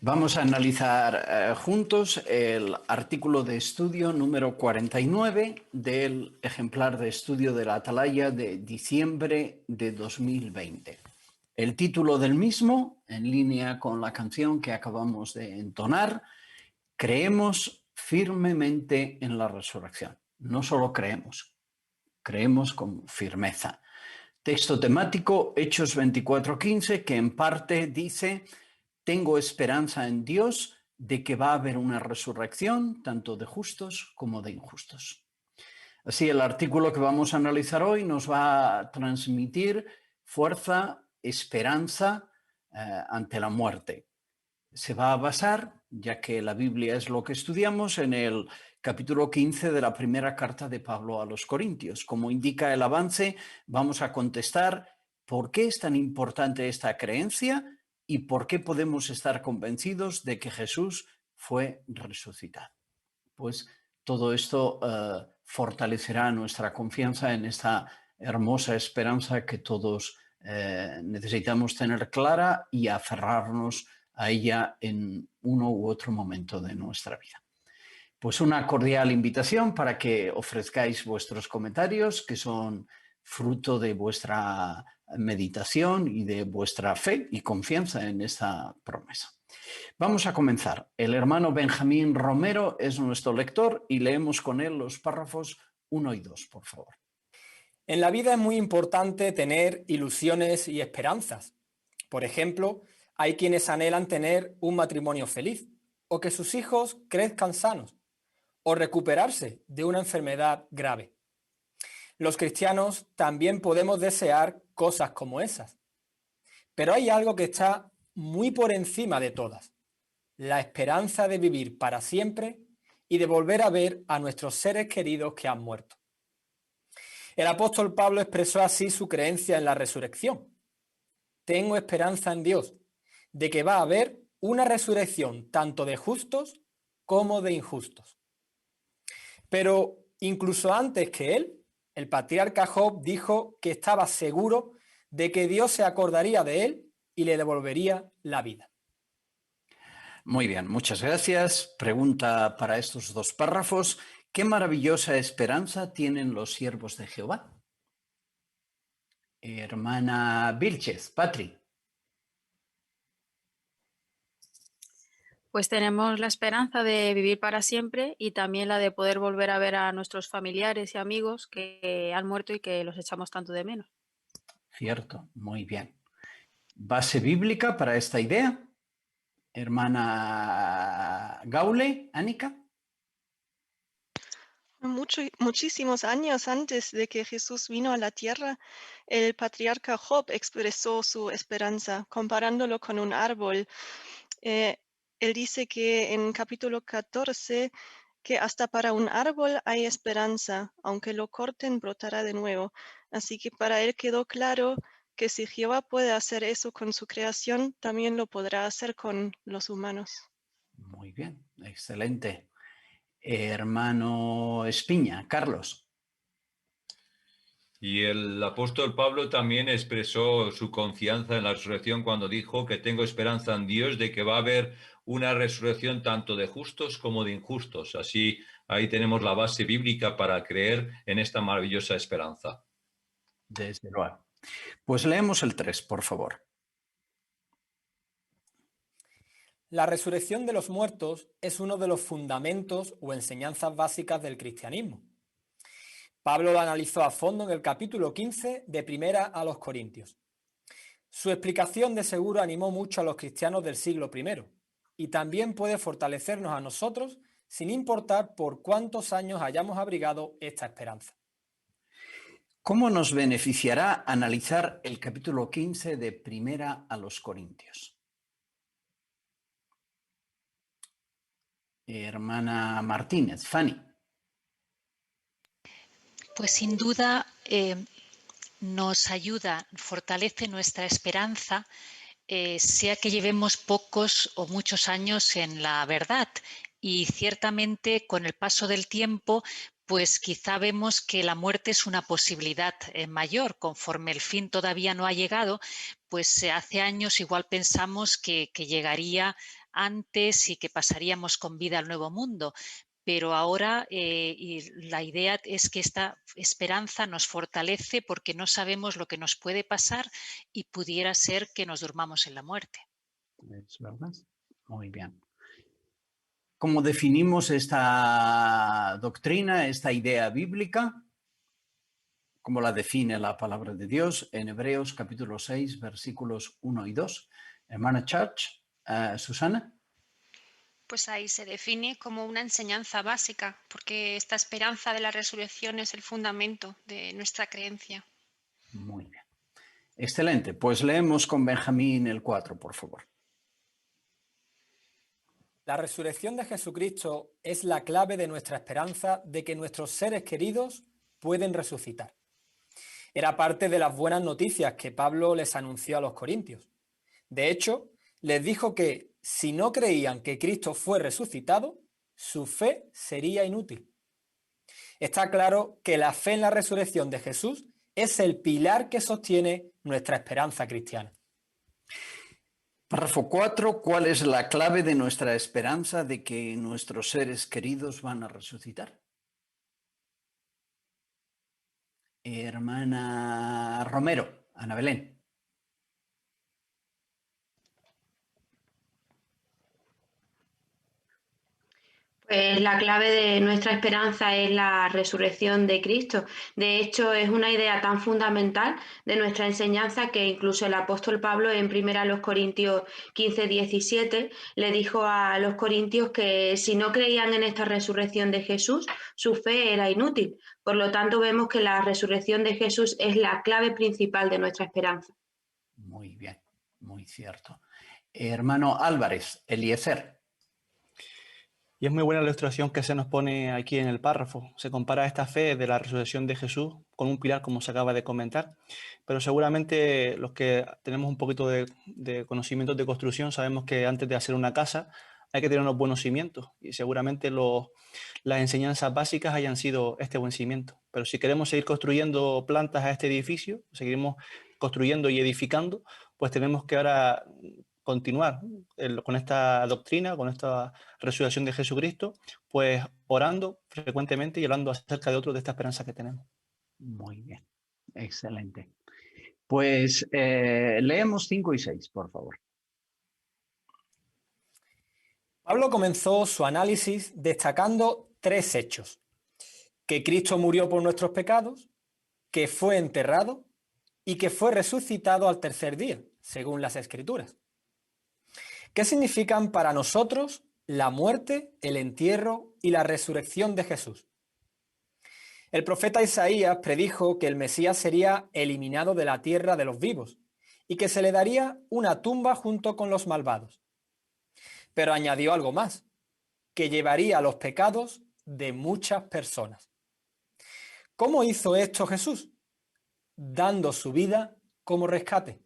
Vamos a analizar juntos el artículo de estudio número 49 del ejemplar de estudio de la Atalaya de diciembre de 2020. El título del mismo, en línea con la canción que acabamos de entonar, creemos firmemente en la resurrección. No solo creemos, creemos con firmeza. Texto temático, Hechos 24:15, que en parte dice, tengo esperanza en Dios de que va a haber una resurrección tanto de justos como de injustos. Así, el artículo que vamos a analizar hoy nos va a transmitir fuerza, esperanza ante la muerte. Se va a basar, ya que la Biblia es lo que estudiamos, en el capítulo 15 de la primera carta de Pablo a los Corintios. Como indica el avance, vamos a contestar por qué es tan importante esta creencia y por qué podemos estar convencidos de que Jesús fue resucitado. Pues todo esto fortalecerá nuestra confianza en esta hermosa esperanza que todos necesitamos tener clara y aferrarnos a ella en uno u otro momento de nuestra vida. Pues una cordial invitación para que ofrezcáis vuestros comentarios, que son fruto de vuestra meditación y de vuestra fe y confianza en esta promesa. Vamos a comenzar. El hermano Benjamín Romero es nuestro lector y leemos con él los párrafos 1 y 2, por favor. En la vida es muy importante tener ilusiones y esperanzas. Por ejemplo, hay quienes anhelan tener un matrimonio feliz, o que sus hijos crezcan sanos, o recuperarse de una enfermedad grave. Los cristianos también podemos desear cosas como esas. Pero hay algo que está muy por encima de todas: la esperanza de vivir para siempre y de volver a ver a nuestros seres queridos que han muerto. El apóstol Pablo expresó así su creencia en la resurrección. Tengo esperanza en Dios de que va a haber una resurrección tanto de justos como de injustos. Pero incluso antes que él, el patriarca Job dijo que estaba seguro de que Dios se acordaría de él y le devolvería la vida. Muy bien, muchas gracias. Pregunta para estos dos párrafos. ¿Qué maravillosa esperanza tienen los siervos de Jehová? Hermana Vilches, Patri. Pues tenemos la esperanza de vivir para siempre y también la de poder volver a ver a nuestros familiares y amigos que han muerto y que los echamos tanto de menos. Cierto, muy bien. ¿Base bíblica para esta idea? Hermana Gaule, Ánica. Muchísimos años antes de que Jesús vino a la tierra, el patriarca Job expresó su esperanza comparándolo con un árbol. Él dice que en capítulo 14 que hasta para un árbol hay esperanza, aunque lo corten brotará de nuevo. Así que para él quedó claro que si Jehová puede hacer eso con su creación, también lo podrá hacer con los humanos. Muy bien, excelente. Hermano Espiña, Carlos. Y el apóstol Pablo también expresó su confianza en la resurrección cuando dijo que tengo esperanza en Dios de que va a haber una resurrección tanto de justos como de injustos. Así, ahí tenemos la base bíblica para creer en esta maravillosa esperanza. Desde luego. Pues leemos el 3, por favor. La resurrección de los muertos es uno de los fundamentos o enseñanzas básicas del cristianismo. Pablo lo analizó a fondo en el capítulo 15 de Primera a los Corintios. Su explicación de seguro animó mucho a los cristianos del siglo I y también puede fortalecernos a nosotros sin importar por cuántos años hayamos abrigado esta esperanza. ¿Cómo nos beneficiará analizar el capítulo 15 de Primera a los Corintios? Hermana Martínez, Fanny. Pues sin duda nos ayuda, fortalece nuestra esperanza, sea que llevemos pocos o muchos años en la verdad. Y ciertamente con el paso del tiempo, pues quizá vemos que la muerte es una posibilidad mayor. Conforme el fin todavía no ha llegado, pues hace años igual pensamos que llegaría antes y que pasaríamos con vida al nuevo mundo. Pero ahora y la idea es que esta esperanza nos fortalece porque no sabemos lo que nos puede pasar y pudiera ser que nos durmamos en la muerte. ¿Es verdad? Muy bien. ¿Cómo definimos esta doctrina, esta idea bíblica? como la define la palabra de Dios en Hebreos capítulo 6, versículos 1 y 2. Hermana Church, Susana. Pues ahí se define como una enseñanza básica, porque esta esperanza de la resurrección es el fundamento de nuestra creencia. Muy bien. Excelente. Pues leemos con Benjamín el 4, por favor. La resurrección de Jesucristo es la clave de nuestra esperanza de que nuestros seres queridos pueden resucitar. Era parte de las buenas noticias que Pablo les anunció a los corintios. De hecho, les dijo que si no creían que Cristo fue resucitado, su fe sería inútil. Está claro que la fe en la resurrección de Jesús es el pilar que sostiene nuestra esperanza cristiana. Párrafo 4. ¿Cuál es la clave de nuestra esperanza de que nuestros seres queridos van a resucitar? Hermana Romero, Ana Belén. Pues la clave de nuestra esperanza es la resurrección de Cristo. De hecho, es una idea tan fundamental de nuestra enseñanza que incluso el apóstol Pablo en 1 Corintios 15:17 le dijo a los corintios que si no creían en esta resurrección de Jesús, su fe era inútil. Por lo tanto, vemos que la resurrección de Jesús es la clave principal de nuestra esperanza. Muy bien, muy cierto. Hermano Álvarez, Eliezer. Y es muy buena la ilustración que se nos pone aquí en el párrafo. Se compara esta fe de la resurrección de Jesús con un pilar, como se acaba de comentar. Pero seguramente los que tenemos un poquito de conocimientos de construcción sabemos que antes de hacer una casa hay que tener unos buenos cimientos. Y seguramente las enseñanzas básicas hayan sido este buen cimiento. Pero si queremos seguir construyendo plantas a este edificio, seguiremos construyendo y edificando, pues tenemos que ahora continuar con esta doctrina, con esta resurrección de Jesucristo, pues orando frecuentemente y hablando acerca de otros de esta esperanza que tenemos. Muy bien, excelente. Pues leemos 5 y 6, por favor. Pablo comenzó su análisis destacando 3 hechos: que Cristo murió por nuestros pecados, que fue enterrado y que fue resucitado al tercer día, según las Escrituras. ¿Qué significan para nosotros la muerte, el entierro y la resurrección de Jesús? El profeta Isaías predijo que el Mesías sería eliminado de la tierra de los vivos y que se le daría una tumba junto con los malvados. Pero añadió algo más, que llevaría los pecados de muchas personas. ¿Cómo hizo esto Jesús? Dando su vida como rescate.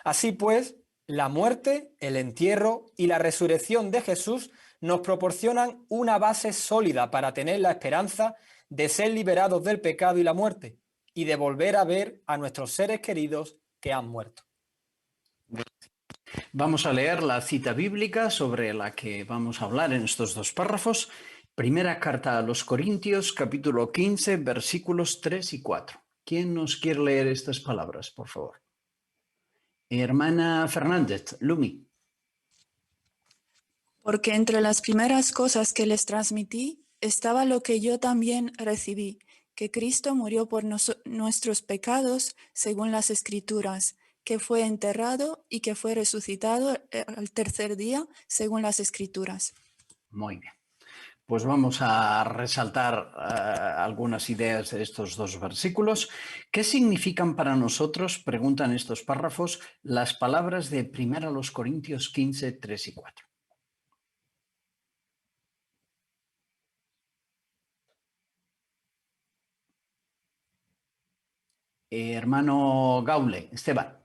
Así pues, la muerte, el entierro y la resurrección de Jesús nos proporcionan una base sólida para tener la esperanza de ser liberados del pecado y la muerte y de volver a ver a nuestros seres queridos que han muerto. Vamos a leer la cita bíblica sobre la que vamos a hablar en estos 2 párrafos. Primera carta a los Corintios, capítulo 15, versículos 3 y 4. ¿Quién nos quiere leer estas palabras, por favor? Hermana Fernández, Lumi. Porque entre las primeras cosas que les transmití estaba lo que yo también recibí, que Cristo murió por nuestros pecados según las Escrituras, que fue enterrado y que fue resucitado al tercer día según las Escrituras. Muy bien. Pues vamos a resaltar algunas ideas de estos 2 versículos. ¿Qué significan para nosotros, preguntan estos párrafos, las palabras de 1 Corintios 15, 3 y 4? Hermano Gaule, Esteban.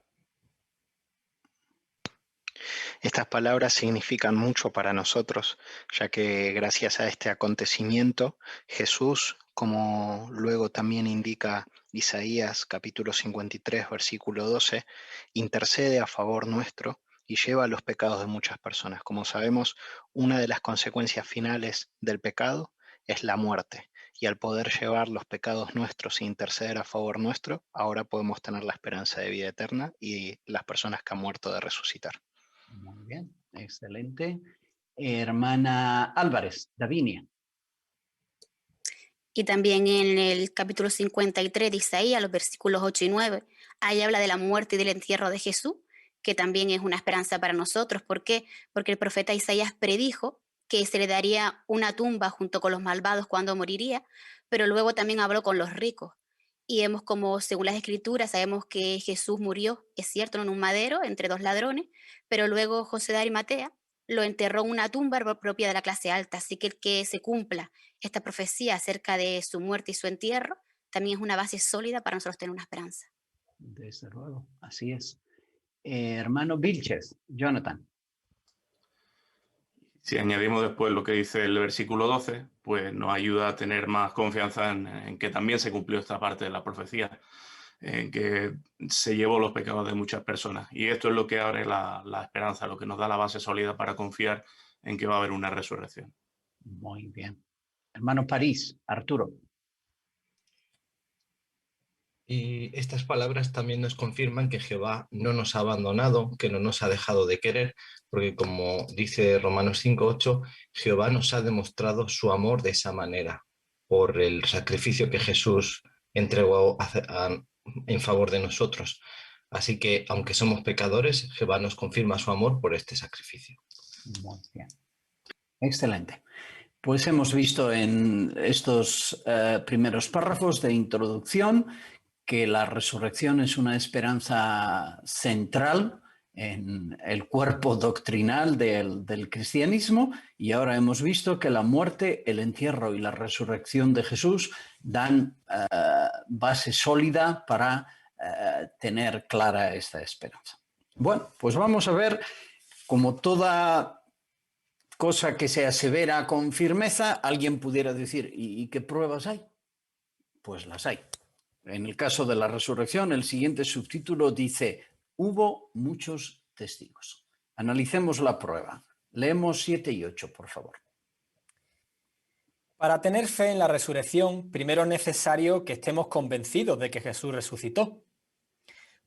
Estas palabras significan mucho para nosotros, ya que gracias a este acontecimiento, Jesús, como luego también indica Isaías capítulo 53, versículo 12, intercede a favor nuestro y lleva los pecados de muchas personas. Como sabemos, una de las consecuencias finales del pecado es la muerte. Y al poder llevar los pecados nuestros e interceder a favor nuestro, ahora podemos tener la esperanza de vida eterna y las personas que han muerto de resucitar. Muy bien, excelente. Hermana Álvarez, Davinia. Y también en el capítulo 53 de Isaías, los versículos 8 y 9, ahí habla de la muerte y del entierro de Jesús, que también es una esperanza para nosotros. ¿Por qué? Porque el profeta Isaías predijo que se le daría una tumba junto con los malvados cuando moriría, pero luego también habló con los ricos. Y vemos como, según las escrituras, sabemos que Jesús murió, es cierto, en un madero entre dos ladrones, pero luego José de Arimatea lo enterró en una tumba propia de la clase alta. Así que el que se cumpla esta profecía acerca de su muerte y su entierro también es una base sólida para nosotros tener una esperanza. Desde luego, así es. Hermano Vilches, Jonathan. Si añadimos después lo que dice el versículo 12, pues nos ayuda a tener más confianza en que también se cumplió esta parte de la profecía, en que se llevó los pecados de muchas personas. Y esto es lo que abre la esperanza, lo que nos da la base sólida para confiar en que va a haber una resurrección. Muy bien. Hermano París, Arturo. Y estas palabras también nos confirman que Jehová no nos ha abandonado, que no nos ha dejado de querer, porque como dice Romanos 5:8, Jehová nos ha demostrado su amor de esa manera, por el sacrificio que Jesús entregó en favor de nosotros. Así que, aunque somos pecadores, Jehová nos confirma su amor por este sacrificio. Muy bien. Excelente. Pues hemos visto en estos primeros párrafos de introducción que la resurrección es una esperanza central en el cuerpo doctrinal del cristianismo, y ahora hemos visto que la muerte, el entierro y la resurrección de Jesús dan base sólida para tener clara esta esperanza. Bueno, pues vamos a ver, como toda cosa que se asevera con firmeza, alguien pudiera decir, ¿y qué pruebas hay? Pues las hay. En el caso de la resurrección, el siguiente subtítulo dice, hubo muchos testigos. Analicemos la prueba. Leemos 7 y 8, por favor. Para tener fe en la resurrección, primero es necesario que estemos convencidos de que Jesús resucitó.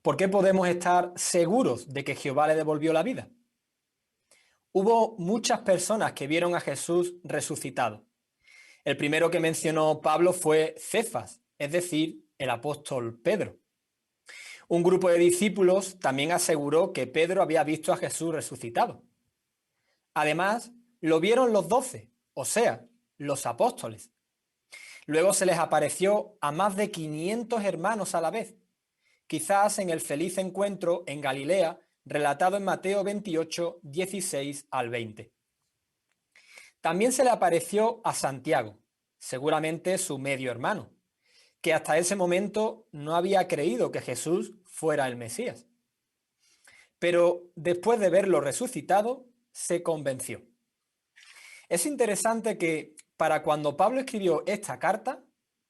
¿Por qué podemos estar seguros de que Jehová le devolvió la vida? Hubo muchas personas que vieron a Jesús resucitado. El primero que mencionó Pablo fue Cefas, es decir, el apóstol Pedro. Un grupo de discípulos también aseguró que Pedro había visto a Jesús resucitado. Además, lo vieron los 12, o sea, los apóstoles. Luego se les apareció a más de 500 hermanos a la vez, quizás en el feliz encuentro en Galilea, relatado en Mateo 28, 16 al 20. También se le apareció a Santiago, seguramente su medio hermano, que hasta ese momento no había creído que Jesús fuera el Mesías. Pero después de verlo resucitado, se convenció. Es interesante que para cuando Pablo escribió esta carta,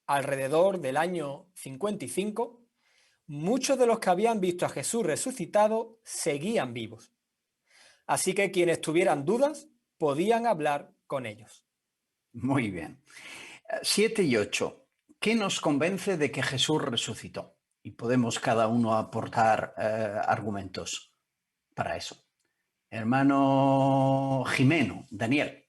alrededor del año 55, muchos de los que habían visto a Jesús resucitado seguían vivos. Así que quienes tuvieran dudas podían hablar con ellos. Muy bien. 7 y 8. ¿Qué nos convence de que Jesús resucitó? Y podemos cada uno aportar argumentos para eso. Hermano Jimeno, Daniel.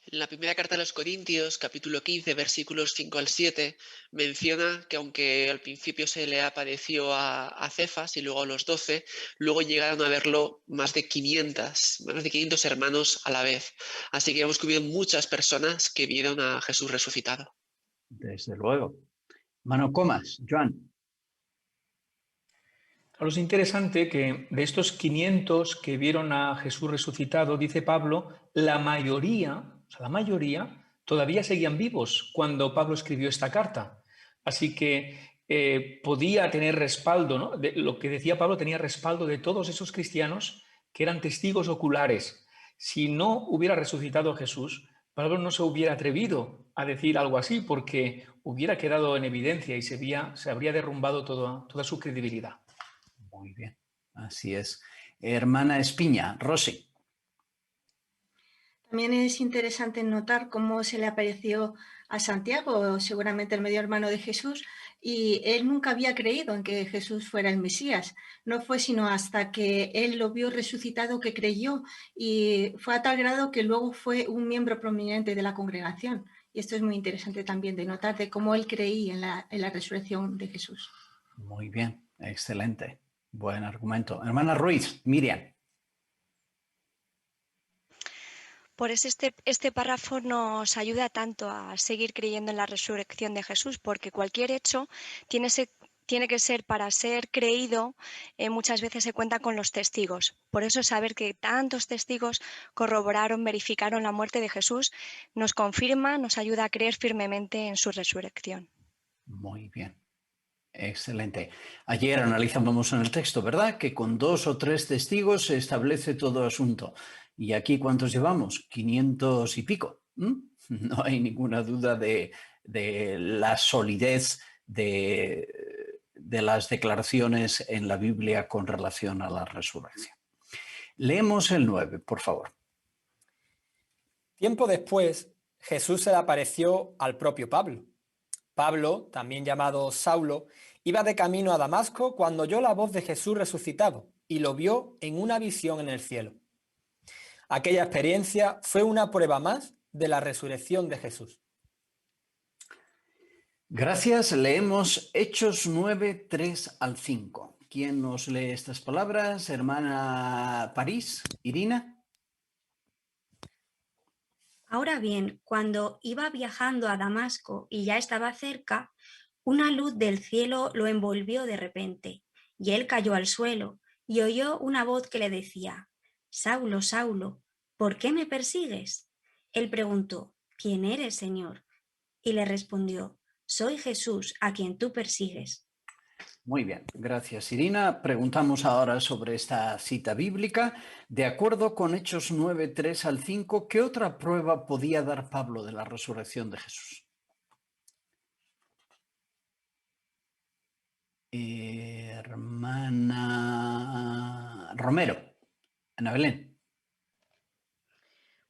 En la primera carta a los Corintios, capítulo 15, versículos 5 al 7, menciona que aunque al principio se le apareció a Cefas y luego a los 12, luego llegaron a verlo más de 500 hermanos a la vez. Así que hemos cubierto muchas personas que vieron a Jesús resucitado. Desde luego. Mano Comas, Joan. Claro, es interesante que de estos 500 que vieron a Jesús resucitado, dice Pablo, la mayoría todavía seguían vivos cuando Pablo escribió esta carta. Así que podía tener respaldo, ¿no? Lo que decía Pablo tenía respaldo de todos esos cristianos que eran testigos oculares. Si no hubiera resucitado Jesús, Pablo no se hubiera atrevido a decir algo así porque hubiera quedado en evidencia y se habría derrumbado toda su credibilidad. Muy bien, así es. Hermana Espiña, Rosy. También es interesante notar cómo se le apareció a Santiago, seguramente el medio hermano de Jesús, y él nunca había creído en que Jesús fuera el Mesías. No fue sino hasta que él lo vio resucitado que creyó, y fue a tal grado que luego fue un miembro prominente de la congregación. Y esto es muy interesante también de notar de cómo él creía en la resurrección de Jesús. Muy bien, excelente. Buen argumento. Hermana Ruiz, Miriam. Por eso este párrafo nos ayuda tanto a seguir creyendo en la resurrección de Jesús, porque cualquier hecho tiene que ser, para ser creído, muchas veces se cuenta con los testigos. Por eso saber que tantos testigos corroboraron, verificaron la muerte de Jesús, nos confirma, nos ayuda a creer firmemente en su resurrección. Muy bien. Excelente. Ayer analizábamos en el texto, ¿verdad?, que con 2 o 3 testigos se establece todo asunto. ¿Y aquí cuántos llevamos? 500 y pico. No hay ninguna duda de la solidez de las declaraciones en la Biblia con relación a la resurrección. Leemos el 9, por favor. Tiempo después, Jesús se le apareció al propio Pablo. Pablo, también llamado Saulo, iba de camino a Damasco cuando oyó la voz de Jesús resucitado y lo vio en una visión en el cielo. Aquella experiencia fue una prueba más de la resurrección de Jesús. Gracias. Leemos Hechos 9, 3 al 5. ¿Quién nos lee estas palabras? Hermana París, Irina. Ahora bien, cuando iba viajando a Damasco y ya estaba cerca, una luz del cielo lo envolvió de repente, y él cayó al suelo y oyó una voz que le decía: Saulo, Saulo, ¿por qué me persigues? Él preguntó: ¿Quién eres, Señor? Y le respondió: Soy Jesús, a quien tú persigues. Muy bien, gracias, Irina. Preguntamos ahora sobre esta cita bíblica. De acuerdo con Hechos 9, 3 al 5, ¿qué otra prueba podía dar Pablo de la resurrección de Jesús? Hermana Romero, Ana Belén.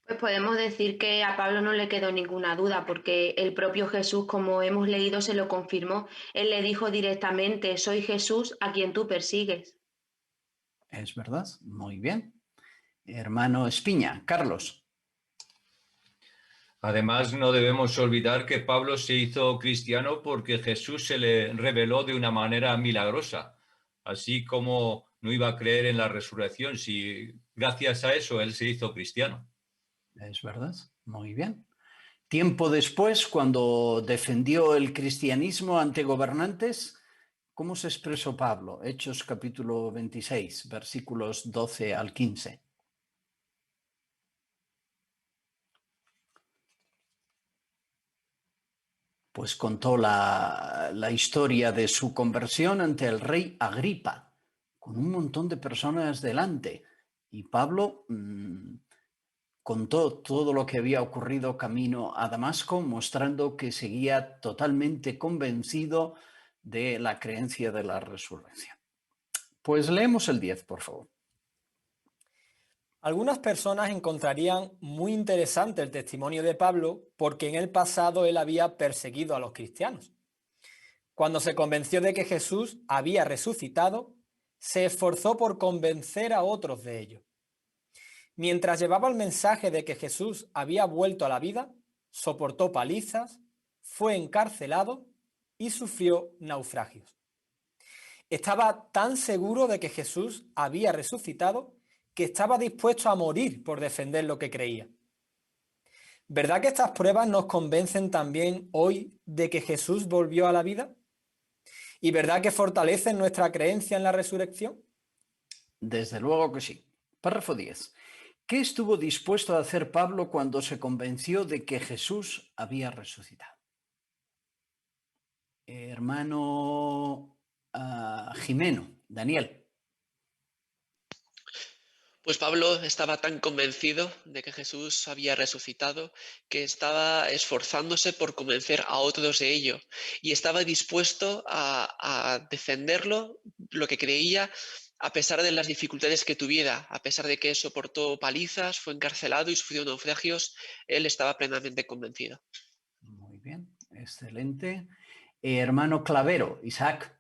Pues podemos decir que a Pablo no le quedó ninguna duda, porque el propio Jesús, como hemos leído, se lo confirmó. Él le dijo directamente: soy Jesús a quien tú persigues. Es verdad, muy bien. Hermano Espiña, Carlos. Además, no debemos olvidar que Pablo se hizo cristiano porque Jesús se le reveló de una manera milagrosa, así como no iba a creer en la resurrección si gracias a eso él se hizo cristiano. Es verdad, muy bien. Tiempo después, cuando defendió el cristianismo ante gobernantes, ¿cómo se expresó Pablo? Hechos capítulo 26, versículos 12 al 15. Pues contó la historia de su conversión ante el rey Agripa, con un montón de personas delante. Y Pablo contó todo lo que había ocurrido camino a Damasco, mostrando que seguía totalmente convencido de la creencia de la resurrección. Pues leemos el 10, por favor. Algunas personas encontrarían muy interesante el testimonio de Pablo porque en el pasado él había perseguido a los cristianos. Cuando se convenció de que Jesús había resucitado, se esforzó por convencer a otros de ello. Mientras llevaba el mensaje de que Jesús había vuelto a la vida, soportó palizas, fue encarcelado y sufrió naufragios. Estaba tan seguro de que Jesús había resucitado que estaba dispuesto a morir por defender lo que creía. ¿Verdad que estas pruebas nos convencen también hoy de que Jesús volvió a la vida? ¿Y verdad que fortalecen nuestra creencia en la resurrección? Desde luego que sí. Párrafo 10. ¿Qué estuvo dispuesto a hacer Pablo cuando se convenció de que Jesús había resucitado? Hermano Jimeno, Daniel. Pues Pablo estaba tan convencido de que Jesús había resucitado que estaba esforzándose por convencer a otros de ello y estaba dispuesto a defenderlo, lo que creía, a pesar de las dificultades que tuviera, a pesar de que soportó palizas, fue encarcelado y sufrió naufragios, él estaba plenamente convencido. Muy bien, excelente. Hermano Clavero, Isaac.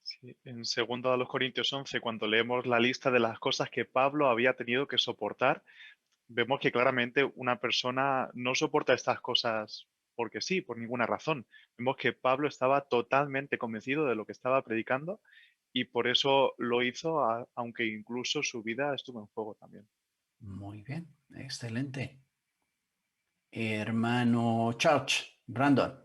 Sí, en 2 Corintios 11, cuando leemos la lista de las cosas que Pablo había tenido que soportar, vemos que claramente una persona no soporta estas cosas porque sí, por ninguna razón. Vemos que Pablo estaba totalmente convencido de lo que estaba predicando y por eso lo hizo, aunque incluso su vida estuvo en juego también. Muy bien, excelente. Hermano Church, Brandon.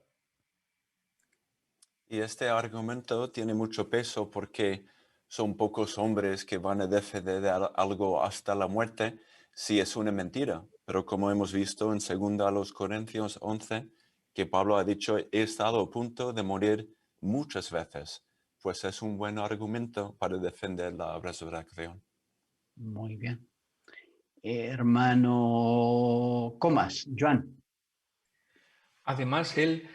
Y este argumento tiene mucho peso porque son pocos hombres que van a defender algo hasta la muerte si es una mentira. Pero como hemos visto en 2 Corintios 11, que Pablo ha dicho, he estado a punto de morir muchas veces, pues es un buen argumento para defender la resurrección. Muy bien. Hermano Comas, Joan. Además, él,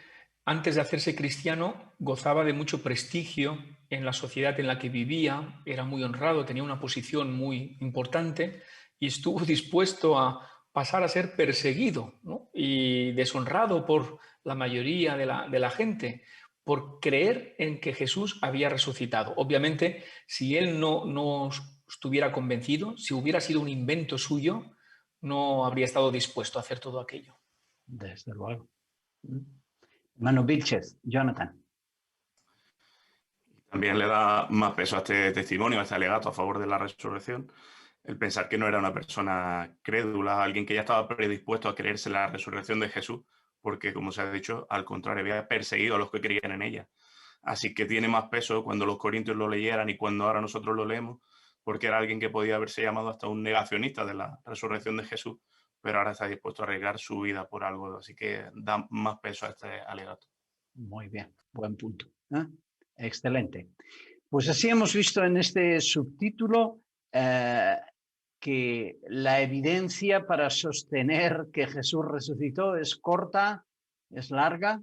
antes de hacerse cristiano, gozaba de mucho prestigio en la sociedad en la que vivía, era muy honrado, tenía una posición muy importante y estuvo dispuesto a pasar a ser perseguido, ¿no? Y deshonrado por la mayoría de la gente, por creer en que Jesús había resucitado. Obviamente, si él no estuviera convencido, si hubiera sido un invento suyo, no habría estado dispuesto a hacer todo aquello. Desde luego. Hermano Vilches, Jonathan. También le da más peso a este testimonio, a este alegato a favor de la resurrección, el pensar que no era una persona crédula, alguien que ya estaba predispuesto a creerse la resurrección de Jesús, porque, como se ha dicho, al contrario, había perseguido a los que creían en ella. Así que tiene más peso cuando los corintios lo leyeran y cuando ahora nosotros lo leemos, porque era alguien que podía haberse llamado hasta un negacionista de la resurrección de Jesús, pero ahora está dispuesto a arriesgar su vida por algo, así que da más peso a este alegato. Muy bien, buen punto. Excelente. Pues así hemos visto en este subtítulo que la evidencia para sostener que Jesús resucitó es corta, es larga.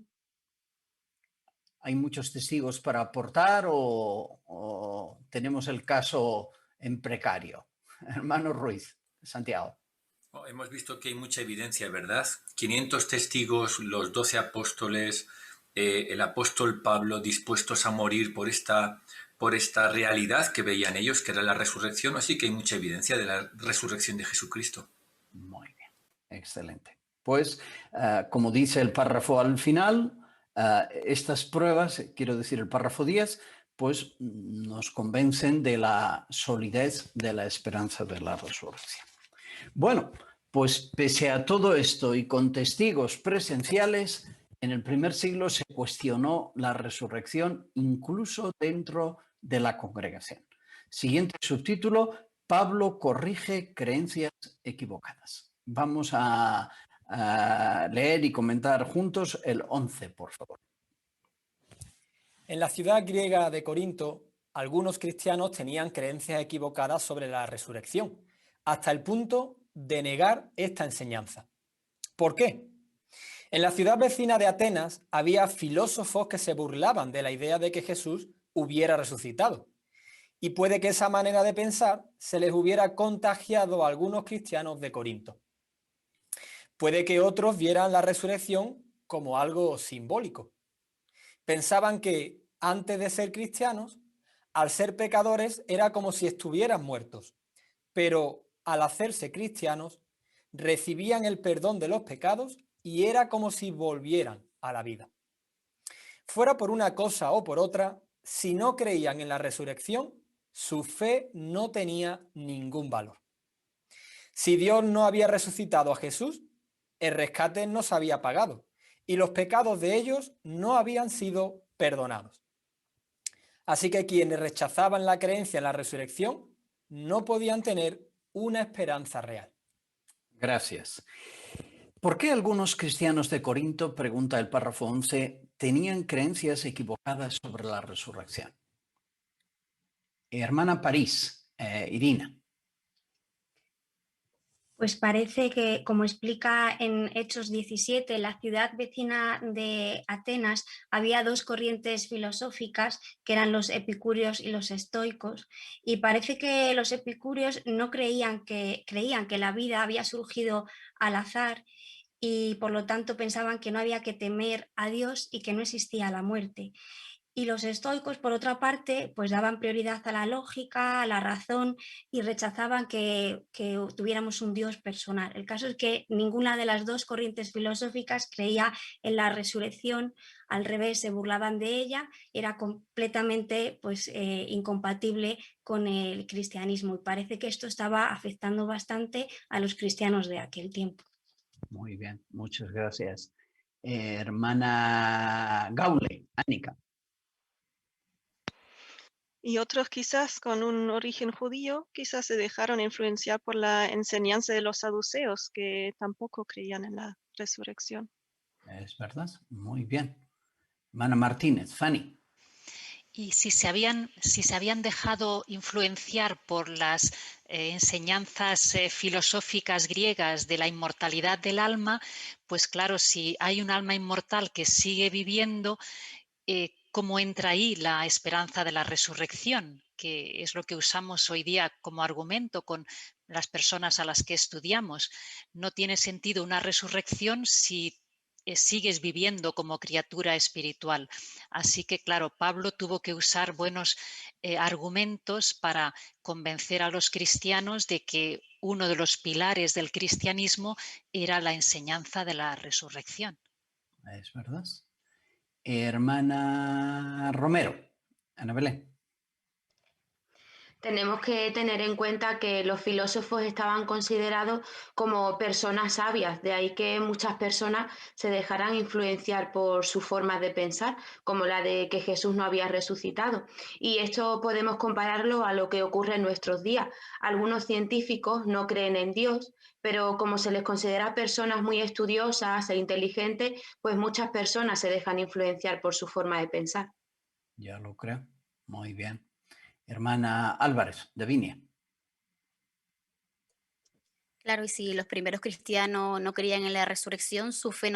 ¿Hay muchos testigos para aportar o tenemos el caso en precario? Hermano Ruiz, Santiago. Hemos visto que hay mucha evidencia, ¿verdad? 500 testigos, los 12 apóstoles, el apóstol Pablo dispuestos a morir por esta realidad que veían ellos, que era la resurrección, así que hay mucha evidencia de la resurrección de Jesucristo. Muy bien, excelente. Pues, como dice el párrafo al final, estas pruebas, quiero decir el párrafo 10, pues nos convencen de la solidez de la esperanza de la resurrección. Bueno, pues pese a todo esto y con testigos presenciales, en el primer siglo se cuestionó la resurrección incluso dentro de la congregación. Siguiente subtítulo, Pablo corrige creencias equivocadas. Vamos a leer y comentar juntos el 11, por favor. En la ciudad griega de Corinto, algunos cristianos tenían creencias equivocadas sobre la resurrección, hasta el punto de negar esta enseñanza. ¿Por qué? En la ciudad vecina de Atenas había filósofos que se burlaban de la idea de que Jesús hubiera resucitado. Y puede que esa manera de pensar se les hubiera contagiado a algunos cristianos de Corinto. Puede que otros vieran la resurrección como algo simbólico. Pensaban que antes de ser cristianos, al ser pecadores era como si estuvieran muertos, pero al hacerse cristianos recibían el perdón de los pecados y era como si volvieran a la vida. Fuera por una cosa o por otra, si no creían en la resurrección, su fe no tenía ningún valor. Si Dios no había resucitado a Jesús, el rescate no se había pagado y los pecados de ellos no habían sido perdonados. Así que quienes rechazaban la creencia en la resurrección no podían tener una esperanza real. Gracias. ¿Por qué algunos cristianos de Corinto, pregunta el párrafo 11, tenían creencias equivocadas sobre la resurrección? Hermana París, Irina. Pues parece que, como explica en Hechos 17, la ciudad vecina de Atenas había dos corrientes filosóficas, que eran los epicúreos y los estoicos, y parece que los epicúreos no creían que la vida había surgido al azar y por lo tanto pensaban que no había que temer a Dios y que no existía la muerte. Y los estoicos, por otra parte, pues daban prioridad a la lógica, a la razón y rechazaban que tuviéramos un Dios personal. El caso es que ninguna de las dos corrientes filosóficas creía en la resurrección, al revés, se burlaban de ella, era completamente pues, incompatible con el cristianismo y parece que esto estaba afectando bastante a los cristianos de aquel tiempo. Muy bien, muchas gracias. Hermana Gaule, Ánica. Y otros quizás con un origen judío, quizás se dejaron influenciar por la enseñanza de los saduceos, que tampoco creían en la resurrección. Es verdad, muy bien. Hermana Martínez, Fanny. Y si se habían dejado influenciar por las enseñanzas filosóficas griegas de la inmortalidad del alma, pues claro, si hay un alma inmortal que sigue viviendo, ¿cómo entra ahí la esperanza de la resurrección? Que es lo que usamos hoy día como argumento con las personas a las que estudiamos. No tiene sentido una resurrección si sigues viviendo como criatura espiritual. Así que, claro, Pablo tuvo que usar buenos argumentos para convencer a los cristianos de que uno de los pilares del cristianismo era la enseñanza de la resurrección. Es verdad. Hermana Romero, Ana Belén. Tenemos que tener en cuenta que los filósofos estaban considerados como personas sabias, de ahí que muchas personas se dejaran influenciar por su forma de pensar, como la de que Jesús no había resucitado. Y esto podemos compararlo a lo que ocurre en nuestros días. Algunos científicos no creen en Dios, pero como se les considera personas muy estudiosas e inteligentes, pues muchas personas se dejan influenciar por su forma de pensar. Ya lo creo. Muy bien. Hermana Álvarez, de Viña. Claro, y si los primeros cristianos no creían en la resurrección, su fe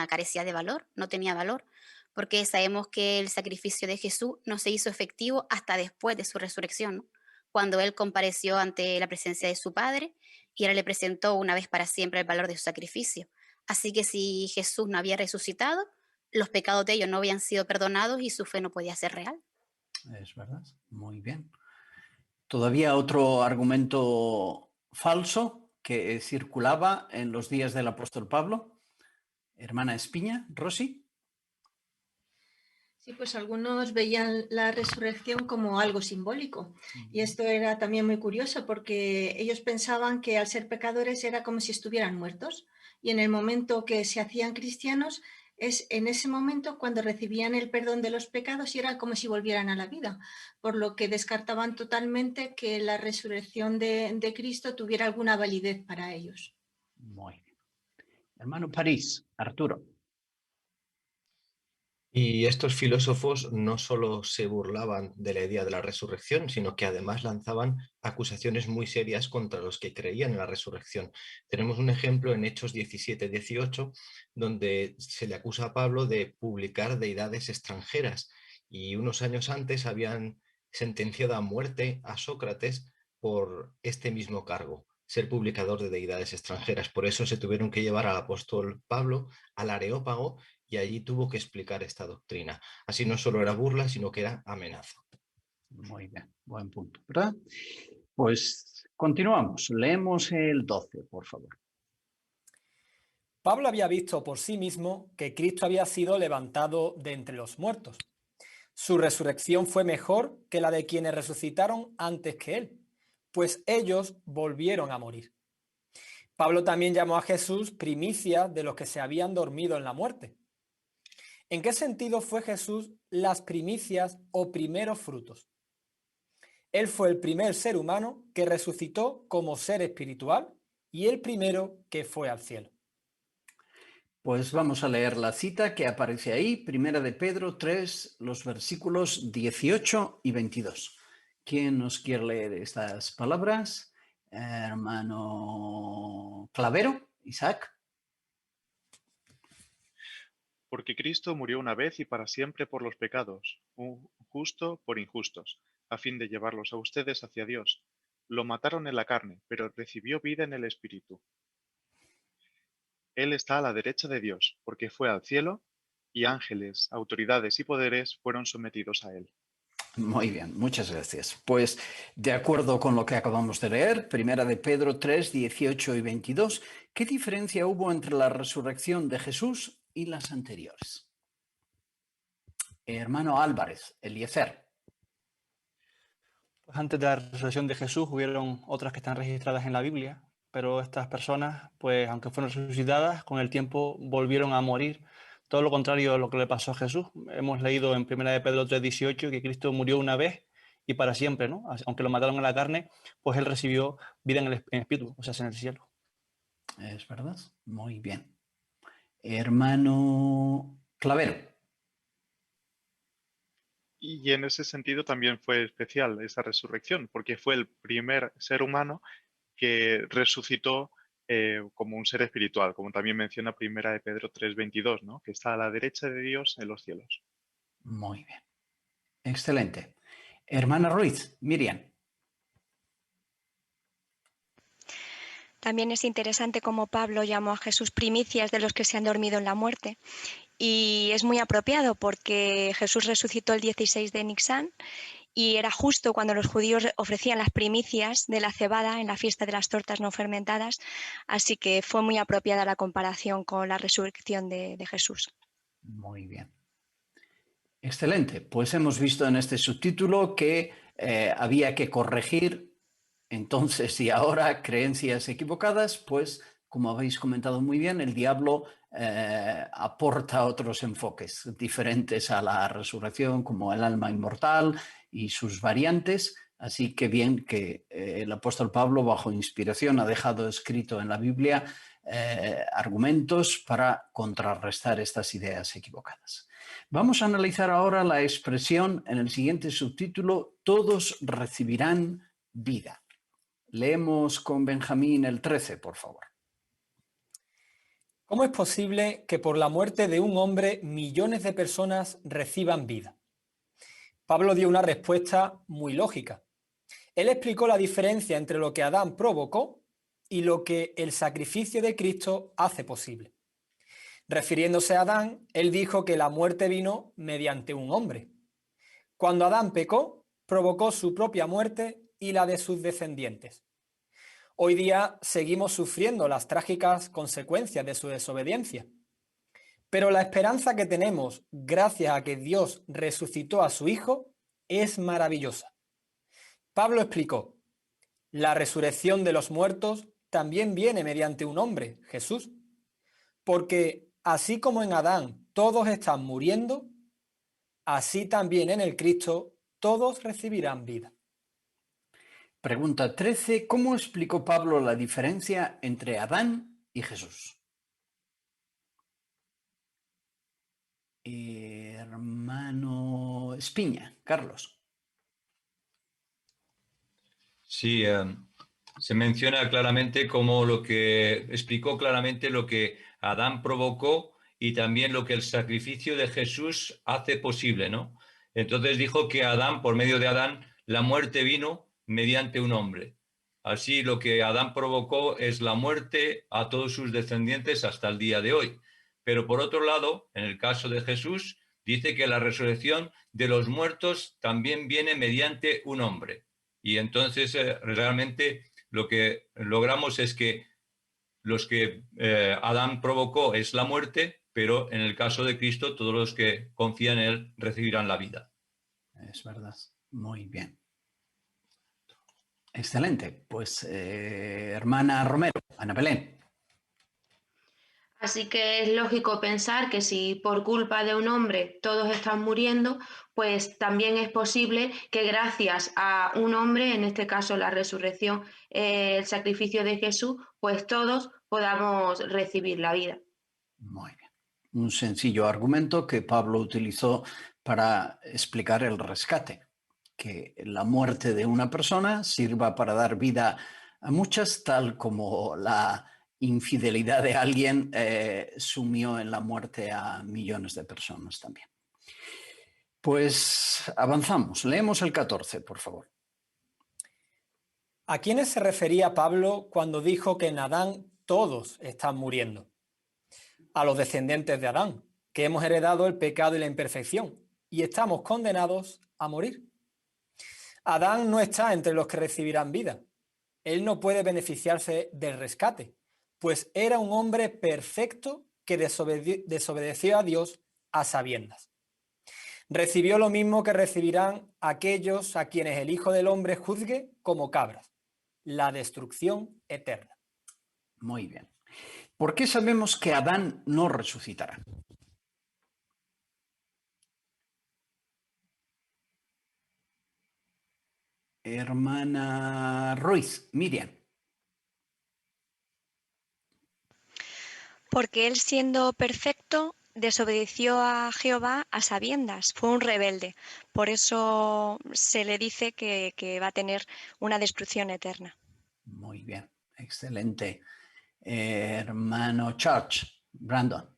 carecía de valor, no tenía valor, porque sabemos que el sacrificio de Jesús no se hizo efectivo hasta después de su resurrección, ¿no? Cuando él compareció ante la presencia de su Padre y él le presentó una vez para siempre el valor de su sacrificio. Así que si Jesús no había resucitado, los pecados de ellos no habían sido perdonados y su fe no podía ser real. Es verdad, muy bien. Todavía otro argumento falso que circulaba en los días del apóstol Pablo. Hermana Espiña, Rosy. Sí, pues algunos veían la resurrección como algo simbólico. Y esto era también muy curioso porque ellos pensaban que al ser pecadores era como si estuvieran muertos. Y en el momento que se hacían cristianos, es en ese momento cuando recibían el perdón de los pecados y era como si volvieran a la vida. Por lo que descartaban totalmente que la resurrección de Cristo tuviera alguna validez para ellos. Muy bien. Hermano París, Arturo. Y estos filósofos no solo se burlaban de la idea de la resurrección, sino que además lanzaban acusaciones muy serias contra los que creían en la resurrección. Tenemos un ejemplo en Hechos 17-18, donde se le acusa a Pablo de publicar deidades extranjeras, y unos años antes habían sentenciado a muerte a Sócrates por este mismo cargo, ser publicador de deidades extranjeras. Por eso se tuvieron que llevar al apóstol Pablo al Areópago, y allí tuvo que explicar esta doctrina. Así no solo era burla, sino que era amenaza. Muy bien, buen punto, ¿verdad? Pues continuamos. Leemos el 12, por favor. Pablo había visto por sí mismo que Cristo había sido levantado de entre los muertos. Su resurrección fue mejor que la de quienes resucitaron antes que él, pues ellos volvieron a morir. Pablo también llamó a Jesús primicia de los que se habían dormido en la muerte. ¿En qué sentido fue Jesús las primicias o primeros frutos? Él fue el primer ser humano que resucitó como ser espiritual y el primero que fue al cielo. Pues vamos a leer la cita que aparece ahí, Primera de Pedro 3, los versículos 18 y 22. ¿Quién nos quiere leer estas palabras? Hermano Clavero, Isaac. Porque Cristo murió una vez y para siempre por los pecados, un justo por injustos, a fin de llevarlos a ustedes hacia Dios. Lo mataron en la carne, pero recibió vida en el Espíritu. Él está a la derecha de Dios, porque fue al cielo y ángeles, autoridades y poderes fueron sometidos a él. Muy bien, muchas gracias. Pues de acuerdo con lo que acabamos de leer, Primera de Pedro 3, 18 y 22, ¿qué diferencia hubo entre la resurrección de Jesús y las anteriores? Hermano Álvarez, Eliezer. Pues antes de la resurrección de Jesús hubieron otras que están registradas en la Biblia, pero estas personas, pues aunque fueron resucitadas, con el tiempo volvieron a morir. Todo lo contrario a lo que le pasó a Jesús. Hemos leído en 1 de Pedro 3:18 que Cristo murió una vez y para siempre, ¿no? Aunque lo mataron en la carne, pues él recibió vida en el espíritu, o sea, en el cielo. Es verdad, muy bien. Hermano Clavero. Y en ese sentido también fue especial esa resurrección, porque fue el primer ser humano que resucitó como un ser espiritual, como también menciona 1 de Pedro 3:22, ¿no? Que está a la derecha de Dios en los cielos. Muy bien. Excelente. Hermana Ruiz, Miriam. También es interesante cómo Pablo llamó a Jesús primicias de los que se han dormido en la muerte. Y es muy apropiado porque Jesús resucitó el 16 de Nisan y era justo cuando los judíos ofrecían las primicias de la cebada en la fiesta de las tortas no fermentadas. Así que fue muy apropiada la comparación con la resurrección de Jesús. Muy bien. Excelente. Pues hemos visto en este subtítulo que había que corregir entonces y ahora creencias equivocadas, pues como habéis comentado muy bien, el diablo aporta otros enfoques diferentes a la resurrección, como el alma inmortal y sus variantes. Así que bien que el apóstol Pablo, bajo inspiración, ha dejado escrito en la Biblia argumentos para contrarrestar estas ideas equivocadas. Vamos a analizar ahora la expresión en el siguiente subtítulo: todos recibirán vida. Leemos con Benjamín el 13, por favor. ¿Cómo es posible que por la muerte de un hombre millones de personas reciban vida? Pablo dio una respuesta muy lógica. Él explicó la diferencia entre lo que Adán provocó y lo que el sacrificio de Cristo hace posible. Refiriéndose a Adán, él dijo que la muerte vino mediante un hombre. Cuando Adán pecó, provocó su propia muerte y la de sus descendientes. Hoy día seguimos sufriendo las trágicas consecuencias de su desobediencia. Pero la esperanza que tenemos gracias a que Dios resucitó a su Hijo es maravillosa. Pablo explicó: la resurrección de los muertos también viene mediante un hombre, Jesús, porque así como en Adán todos están muriendo, así también en el Cristo todos recibirán vida. Pregunta 13. ¿Cómo explicó Pablo la diferencia entre Adán y Jesús? Hermano Espiña, Carlos. Sí, se menciona claramente como explicó claramente lo que Adán provocó y también lo que el sacrificio de Jesús hace posible, ¿no? Entonces dijo que por medio de Adán, la muerte vino mediante un hombre. Así lo que Adán provocó es la muerte a todos sus descendientes hasta el día de hoy. Pero por otro lado, en el caso de Jesús, dice que la resurrección de los muertos también viene mediante un hombre. Y entonces realmente lo que logramos es que los que Adán provocó es la muerte, pero en el caso de Cristo todos los que confían en él recibirán la vida. Es verdad. Muy bien. Excelente. Pues hermana Romero, Ana Belén. Así que es lógico pensar que si por culpa de un hombre todos están muriendo, pues también es posible que gracias a un hombre, en este caso la resurrección, el sacrificio de Jesús, pues todos podamos recibir la vida. Muy bien. Un sencillo argumento que Pablo utilizó para explicar el rescate, que la muerte de una persona sirva para dar vida a muchas, tal como la infidelidad de alguien sumió en la muerte a millones de personas también. Pues avanzamos. Leemos el 14, por favor. ¿A quiénes se refería Pablo cuando dijo que en Adán todos están muriendo? a los descendientes de Adán, que hemos heredado el pecado y la imperfección, y estamos condenados a morir. Adán no está entre los que recibirán vida. Él no puede beneficiarse del rescate, pues era un hombre perfecto que desobedeció a Dios a sabiendas. Recibió lo mismo que recibirán aquellos a quienes el Hijo del Hombre juzgue como cabras, la destrucción eterna. Muy bien. ¿Por qué sabemos que Adán no resucitará? Hermana Ruiz, Miriam. Porque él, siendo perfecto, desobedeció a Jehová a sabiendas, fue un rebelde. Por eso se le dice que va a tener una destrucción eterna. Muy bien, excelente. Hermano Church, Brandon.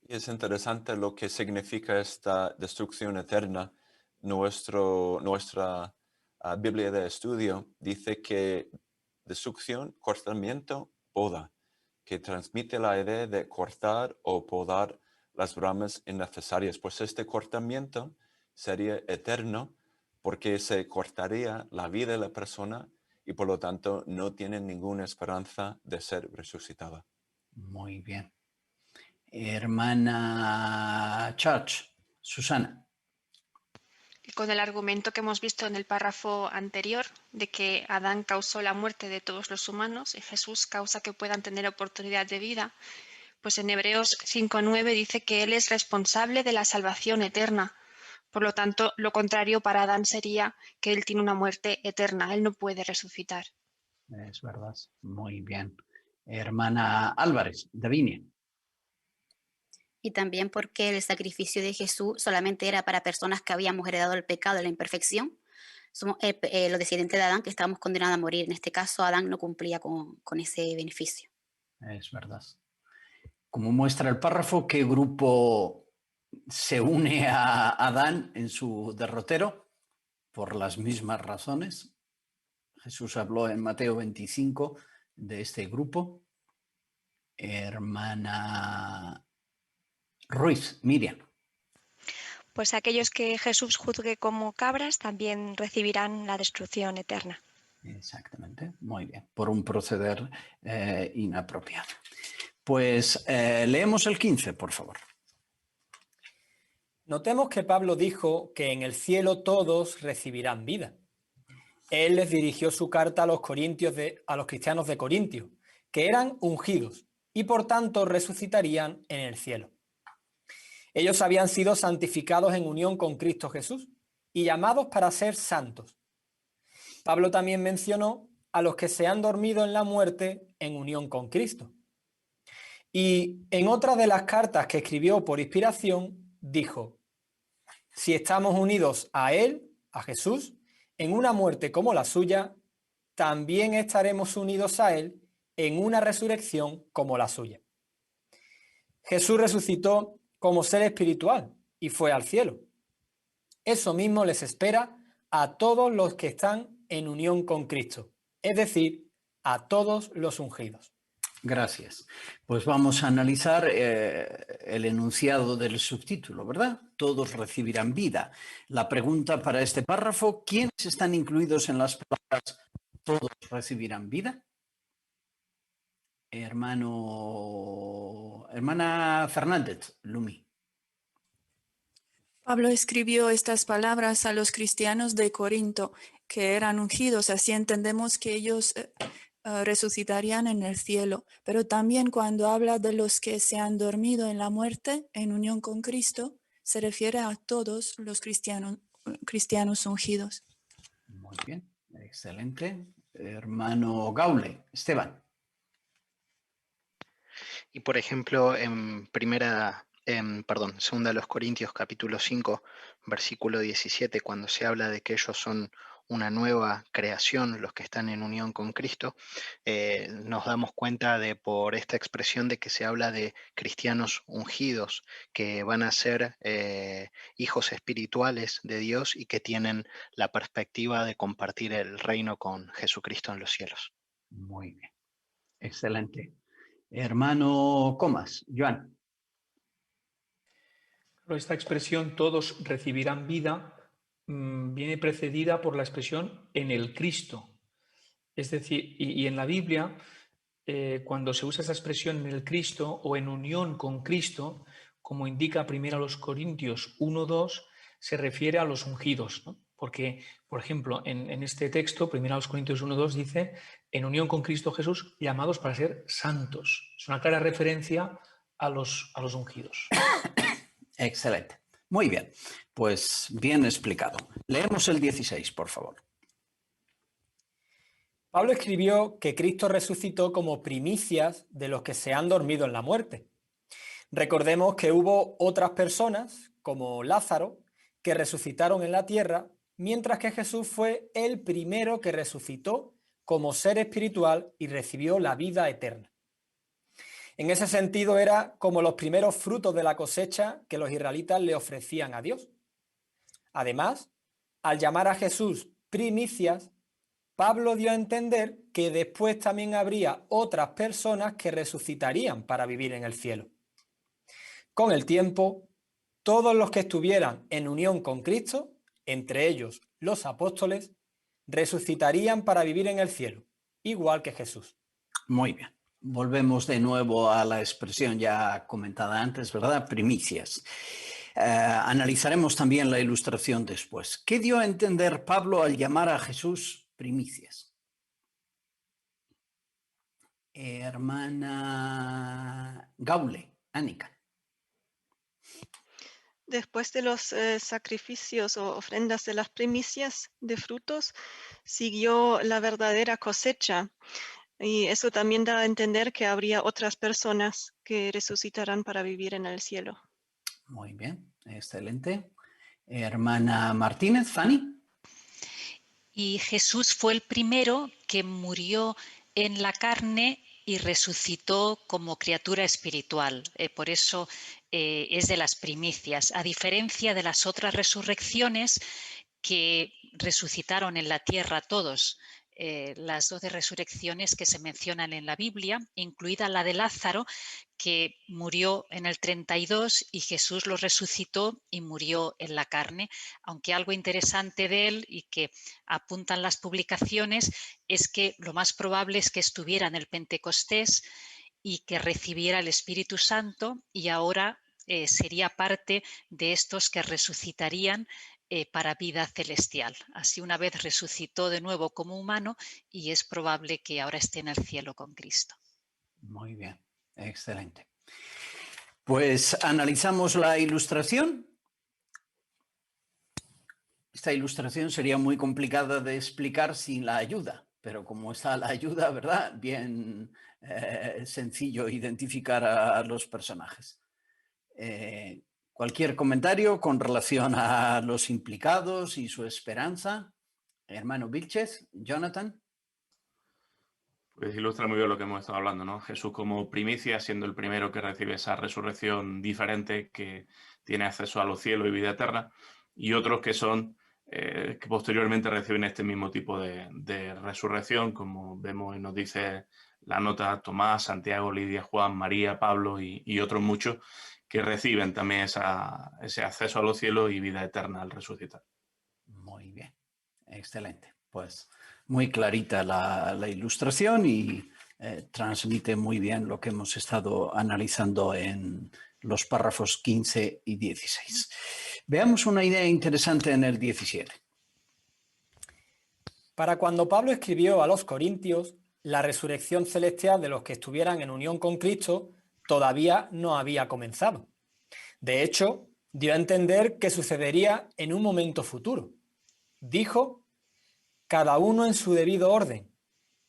Y es interesante lo que significa esta destrucción eterna. Nuestra Biblia de estudio dice que destrucción, cortamiento, poda, que transmite la idea de cortar o podar las ramas innecesarias. Pues este cortamiento sería eterno porque se cortaría la vida de la persona y por lo tanto no tiene ninguna esperanza de ser resucitada. Muy bien. Hermana Church, Susana. Con el argumento que hemos visto en el párrafo anterior de que Adán causó la muerte de todos los humanos y Jesús causa que puedan tener oportunidad de vida, pues en Hebreos 5:9 dice que Él es responsable de la salvación eterna. Por lo tanto, lo contrario para Adán sería que Él tiene una muerte eterna, Él no puede resucitar. Es verdad, muy bien. Hermana Álvarez, Davinia. Y también porque el sacrificio de Jesús solamente era para personas que habíamos heredado el pecado y la imperfección. Somos los descendientes de Adán que estábamos condenados a morir. En este caso, Adán no cumplía con ese beneficio. Es verdad. Como muestra el párrafo, ¿qué grupo se une a Adán en su derrotero? Por las mismas razones. Jesús habló en Mateo 25 de este grupo. Hermana Ruiz, Miriam. Pues aquellos que Jesús juzgue como cabras también recibirán la destrucción eterna. Exactamente, muy bien, por un proceder inapropiado. Pues leemos el 15, por favor. Notemos que Pablo dijo que en el cielo todos recibirán vida. Él les dirigió su carta a los cristianos de Corintio, que eran ungidos y por tanto resucitarían en el cielo. Ellos habían sido santificados en unión con Cristo Jesús y llamados para ser santos. Pablo también mencionó a los que se han dormido en la muerte en unión con Cristo. Y en otra de las cartas que escribió por inspiración, dijo: si estamos unidos a Él, a Jesús, en una muerte como la suya, también estaremos unidos a Él en una resurrección como la suya. Jesús resucitó como ser espiritual y fue al cielo. Eso mismo les espera a todos los que están en unión con Cristo, es decir, a todos los ungidos. Gracias. Pues vamos a analizar el enunciado del subtítulo, ¿verdad? Todos recibirán vida. La pregunta para este párrafo: ¿quiénes están incluidos en las palabras todos recibirán vida? Hermana Fernández, Lumi. Pablo escribió estas palabras a los cristianos de Corinto, que eran ungidos, así entendemos que ellos resucitarían en el cielo. Pero también cuando habla de los que se han dormido en la muerte, en unión con Cristo, se refiere a todos los cristianos ungidos. Muy bien, excelente. Hermano Gaule, Esteban. Y por ejemplo, en segunda de los Corintios capítulo 5, versículo 17, cuando se habla de que ellos son una nueva creación, los que están en unión con Cristo, nos damos cuenta por esta expresión de que se habla de cristianos ungidos, que van a ser hijos espirituales de Dios y que tienen la perspectiva de compartir el reino con Jesucristo en los cielos. Muy bien, excelente. Hermano Comas, Joan. Esta expresión todos recibirán vida viene precedida por la expresión en el Cristo. Es decir, y en la Biblia, cuando se usa esa expresión en el Cristo o en unión con Cristo, como indica primero a los Corintios 1:2, se refiere a los ungidos, ¿no? Porque, por ejemplo, en este texto, primero a los Corintios 1:2 dice, en unión con Cristo Jesús, llamados para ser santos. Es una clara referencia a los ungidos. Excelente. Muy bien, pues bien explicado. Leemos el 16, por favor. Pablo escribió que Cristo resucitó como primicias de los que se han dormido en la muerte. Recordemos que hubo otras personas, como Lázaro, que resucitaron en la tierra, mientras que Jesús fue el primero que resucitó como ser espiritual y recibió la vida eterna. En ese sentido era como los primeros frutos de la cosecha que los israelitas le ofrecían a Dios. Además, al llamar a Jesús primicias, Pablo dio a entender que después también habría otras personas que resucitarían para vivir en el cielo. Con el tiempo, todos los que estuvieran en unión con Cristo, entre ellos los apóstoles, resucitarían para vivir en el cielo, igual que Jesús. Muy bien. Volvemos de nuevo a la expresión ya comentada antes, ¿verdad? Primicias. Analizaremos también la ilustración después. ¿Qué dio a entender Pablo al llamar a Jesús primicias? Hermana Gaule, Ánica. Después de los sacrificios o ofrendas de las primicias de frutos, siguió la verdadera cosecha. Y eso también da a entender que habría otras personas que resucitarán para vivir en el cielo. Muy bien, excelente. Hermana Martínez, Fanny. Y Jesús fue el primero que murió en la carne y resucitó como criatura espiritual. Por eso es de las primicias, a diferencia de las otras resurrecciones que resucitaron en la tierra todos. Las 12 resurrecciones que se mencionan en la Biblia, incluida la de Lázaro, que murió en el 32 y Jesús lo resucitó y murió en la carne, aunque algo interesante de él y que apuntan las publicaciones es que lo más probable es que estuviera en el Pentecostés y que recibiera el Espíritu Santo y ahora sería parte de estos que resucitarían para vida celestial. Así una vez resucitó de nuevo como humano y es probable que ahora esté en el cielo con Cristo. Muy bien, excelente. Pues analizamos la ilustración. Esta ilustración sería muy complicada de explicar sin la ayuda, pero como está la ayuda, ¿verdad? Bien sencillo identificar a los personajes. ¿Cualquier comentario con relación a los implicados y su esperanza? Hermano Vilches, Jonathan. Pues ilustra muy bien lo que hemos estado hablando, ¿no? Jesús como primicia, siendo el primero que recibe esa resurrección diferente, que tiene acceso a los cielos y vida eterna, y otros que son, que posteriormente reciben este mismo tipo de resurrección, como vemos y nos dice la nota Tomás, Santiago, Lidia, Juan, María, Pablo y otros muchos, que reciben también ese acceso a los cielos y vida eterna al resucitar. Muy bien, excelente. Pues muy clarita la ilustración y transmite muy bien lo que hemos estado analizando en los párrafos 15 y 16. Veamos una idea interesante en el 17. Para cuando Pablo escribió a los Corintios, la resurrección celestial de los que estuvieran en unión con Cristo todavía no había comenzado. De hecho, dio a entender que sucedería en un momento futuro. Dijo, cada uno en su debido orden,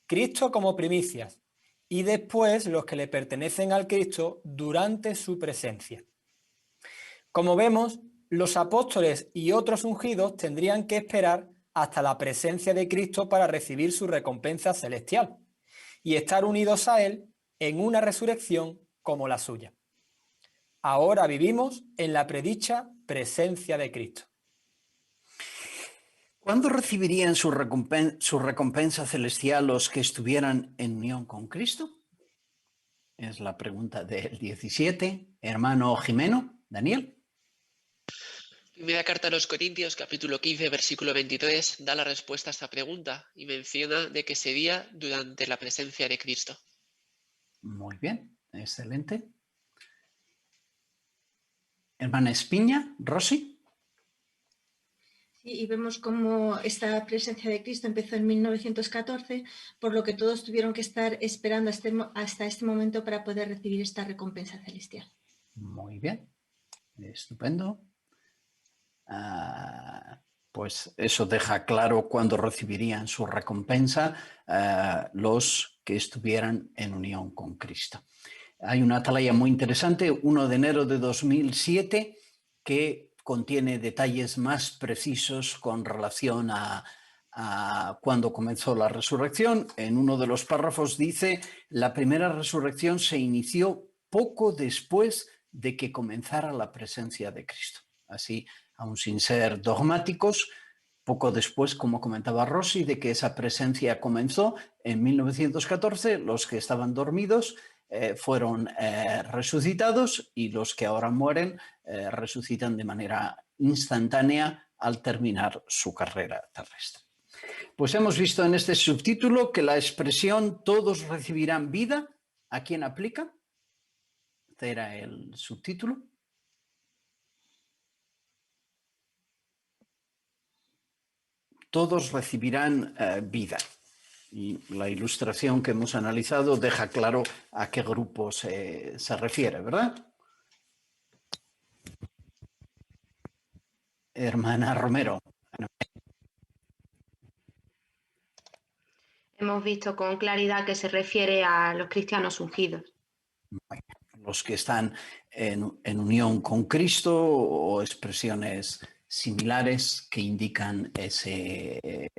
Cristo como primicias, y después los que le pertenecen al Cristo durante su presencia. Como vemos, los apóstoles y otros ungidos tendrían que esperar hasta la presencia de Cristo para recibir su recompensa celestial y estar unidos a Él en una resurrección como la suya. Ahora vivimos en la predicha presencia de Cristo. ¿Cuándo recibirían su recompensa celestial los que estuvieran en unión con Cristo? Es la pregunta del 17. Hermano Jimeno, Daniel. Primera carta a los Corintios, capítulo 15, versículo 23, da la respuesta a esta pregunta y menciona de que sería durante la presencia de Cristo. Muy bien, excelente. Hermana Espiña, Rosy. Sí, y vemos cómo esta presencia de Cristo empezó en 1914, por lo que todos tuvieron que estar esperando hasta este momento para poder recibir esta recompensa celestial. Muy bien, estupendo. Pues eso deja claro cuándo recibirían su recompensa los que estuvieran en unión con Cristo. Hay una atalaya muy interesante, 1 de enero de 2007, que contiene detalles más precisos con relación a cuándo comenzó la resurrección. En uno de los párrafos dice: la primera resurrección se inició poco después de que comenzara la presencia de Cristo. Así, aun sin ser dogmáticos, poco después, como comentaba Rosy, de que esa presencia comenzó en 1914, los que estaban dormidos fueron resucitados, y los que ahora mueren resucitan de manera instantánea al terminar su carrera terrestre. Pues hemos visto en este subtítulo que la expresión "todos recibirán vida", ¿a quién aplica? Este era el subtítulo. Todos recibirán vida. Y la ilustración que hemos analizado deja claro a qué grupo se refiere, ¿verdad? Hermana Romero. Hemos visto con claridad que se refiere a los cristianos ungidos. Los que están en unión con Cristo, o expresiones similares que indican ese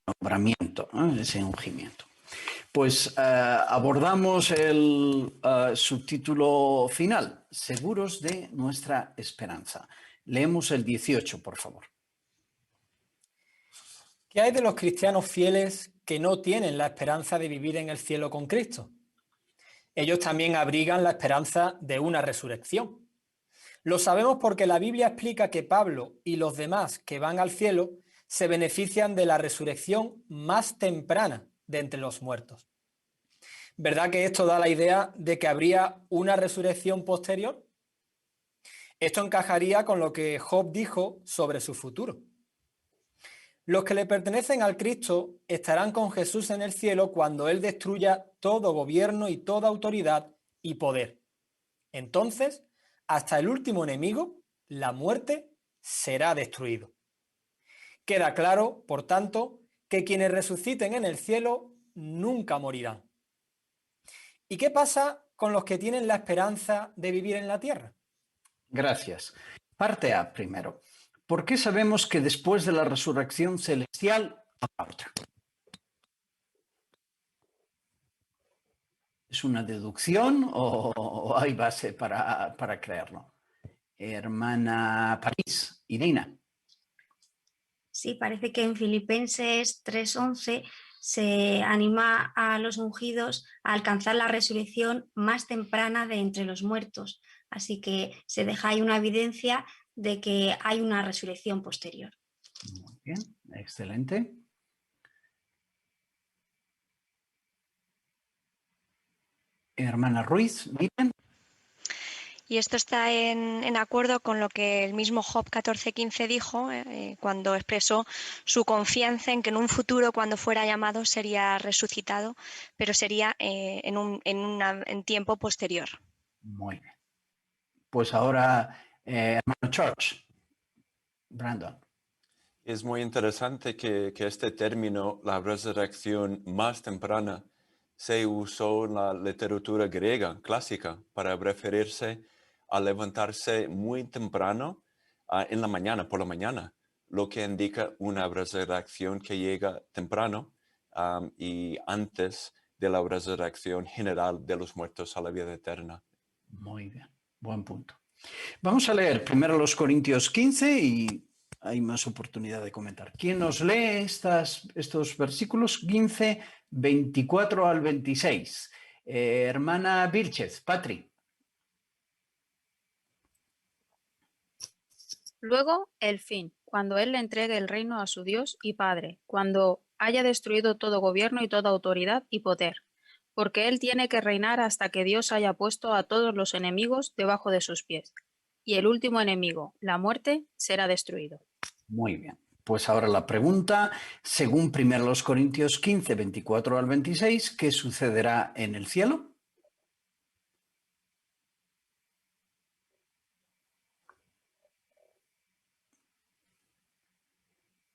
nombramiento, ¿no? Ese ungimiento. Pues abordamos el subtítulo final, seguros de nuestra esperanza. Leemos el 18, por favor. ¿Qué hay de los cristianos fieles que no tienen la esperanza de vivir en el cielo con Cristo? Ellos también abrigan la esperanza de una resurrección. Lo sabemos porque la Biblia explica que Pablo y los demás que van al cielo se benefician de la resurrección más temprana de entre los muertos. ¿Verdad que esto da la idea de que habría una resurrección posterior? Esto encajaría con lo que Job dijo sobre su futuro. Los que le pertenecen al Cristo estarán con Jesús en el cielo cuando Él destruya todo gobierno y toda autoridad y poder. Entonces, hasta el último enemigo, la muerte, será destruido. Queda claro, por tanto, que quienes resuciten en el cielo nunca morirán. ¿Y qué pasa con los que tienen la esperanza de vivir en la tierra? Gracias. Parte A primero. ¿Por qué sabemos que después de la resurrección celestial habrá otra? ¿Es una deducción o hay base para creerlo? Hermana París, Irina. Sí, parece que en Filipenses 3:11 se anima a los ungidos a alcanzar la resurrección más temprana de entre los muertos. Así que se deja ahí una evidencia de que hay una resurrección posterior. Muy bien, excelente. Hermana Ruiz, miren. Y esto está en acuerdo con lo que el mismo Job 14:15 dijo cuando expresó su confianza en que en un futuro, cuando fuera llamado, sería resucitado, pero sería en tiempo posterior. Muy bien. Pues ahora, hermano Church, Brandon. Es muy interesante que este término, la resurrección más temprana, se usó en la literatura griega clásica para referirse a levantarse muy temprano en la mañana, por la mañana, lo que indica una resurrección que llega temprano y antes de la resurrección general de los muertos a la vida eterna. Muy bien, buen punto. Vamos a leer primero los Corintios 15 y hay más oportunidad de comentar. ¿Quién nos lee estos versículos 15, 24 al 26? Hermana Vilches, Patri. Luego, el fin, cuando Él le entregue el reino a su Dios y Padre, cuando haya destruido todo gobierno y toda autoridad y poder, porque Él tiene que reinar hasta que Dios haya puesto a todos los enemigos debajo de sus pies. Y el último enemigo, la muerte, será destruido. Muy bien. Pues ahora la pregunta, según 1 Corintios 15, 24 al 26, ¿qué sucederá en el cielo?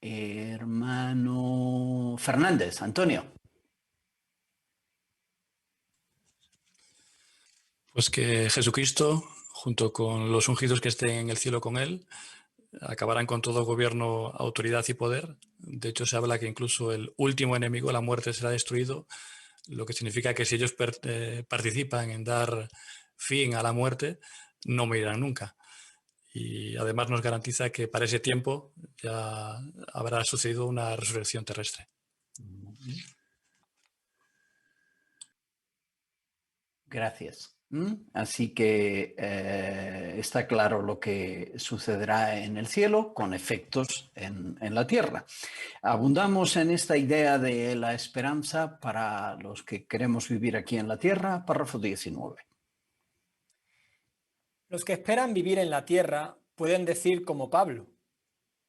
Hermano Fernández, Antonio. Pues que Jesucristo, junto con los ungidos que estén en el cielo con él, acabarán con todo gobierno, autoridad y poder. De hecho, se habla que incluso el último enemigo, la muerte, será destruido, lo que significa que si ellos participan en dar fin a la muerte, no morirán nunca. Y además nos garantiza que para ese tiempo ya habrá sucedido una resurrección terrestre. Gracias. Así que está claro lo que sucederá en el cielo con efectos en la tierra. Abundamos en esta idea de la esperanza para los que queremos vivir aquí en la tierra, párrafo 19. Los que esperan vivir en la tierra pueden decir como Pablo: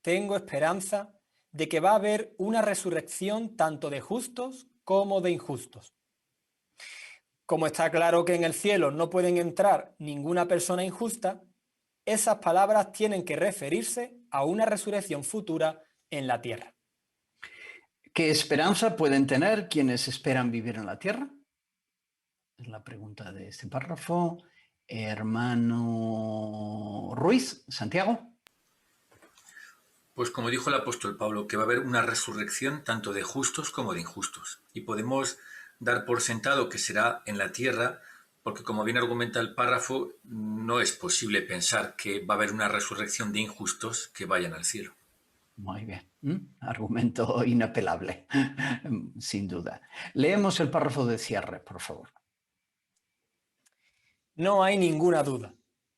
tengo esperanza de que va a haber una resurrección tanto de justos como de injustos. Como está claro que en el cielo no pueden entrar ninguna persona injusta, esas palabras tienen que referirse a una resurrección futura en la tierra. ¿Qué esperanza pueden tener quienes esperan vivir en la tierra? Es la pregunta de este párrafo. Hermano Ruiz, Santiago. Pues como dijo el apóstol Pablo, que va a haber una resurrección tanto de justos como de injustos. Y podemos dar por sentado que será en la tierra, porque como bien argumenta el párrafo, no es posible pensar que va a haber una resurrección de injustos que vayan al cielo. Muy bien. Argumento inapelable, sin duda. Leemos el párrafo de cierre, por favor. No hay ninguna duda.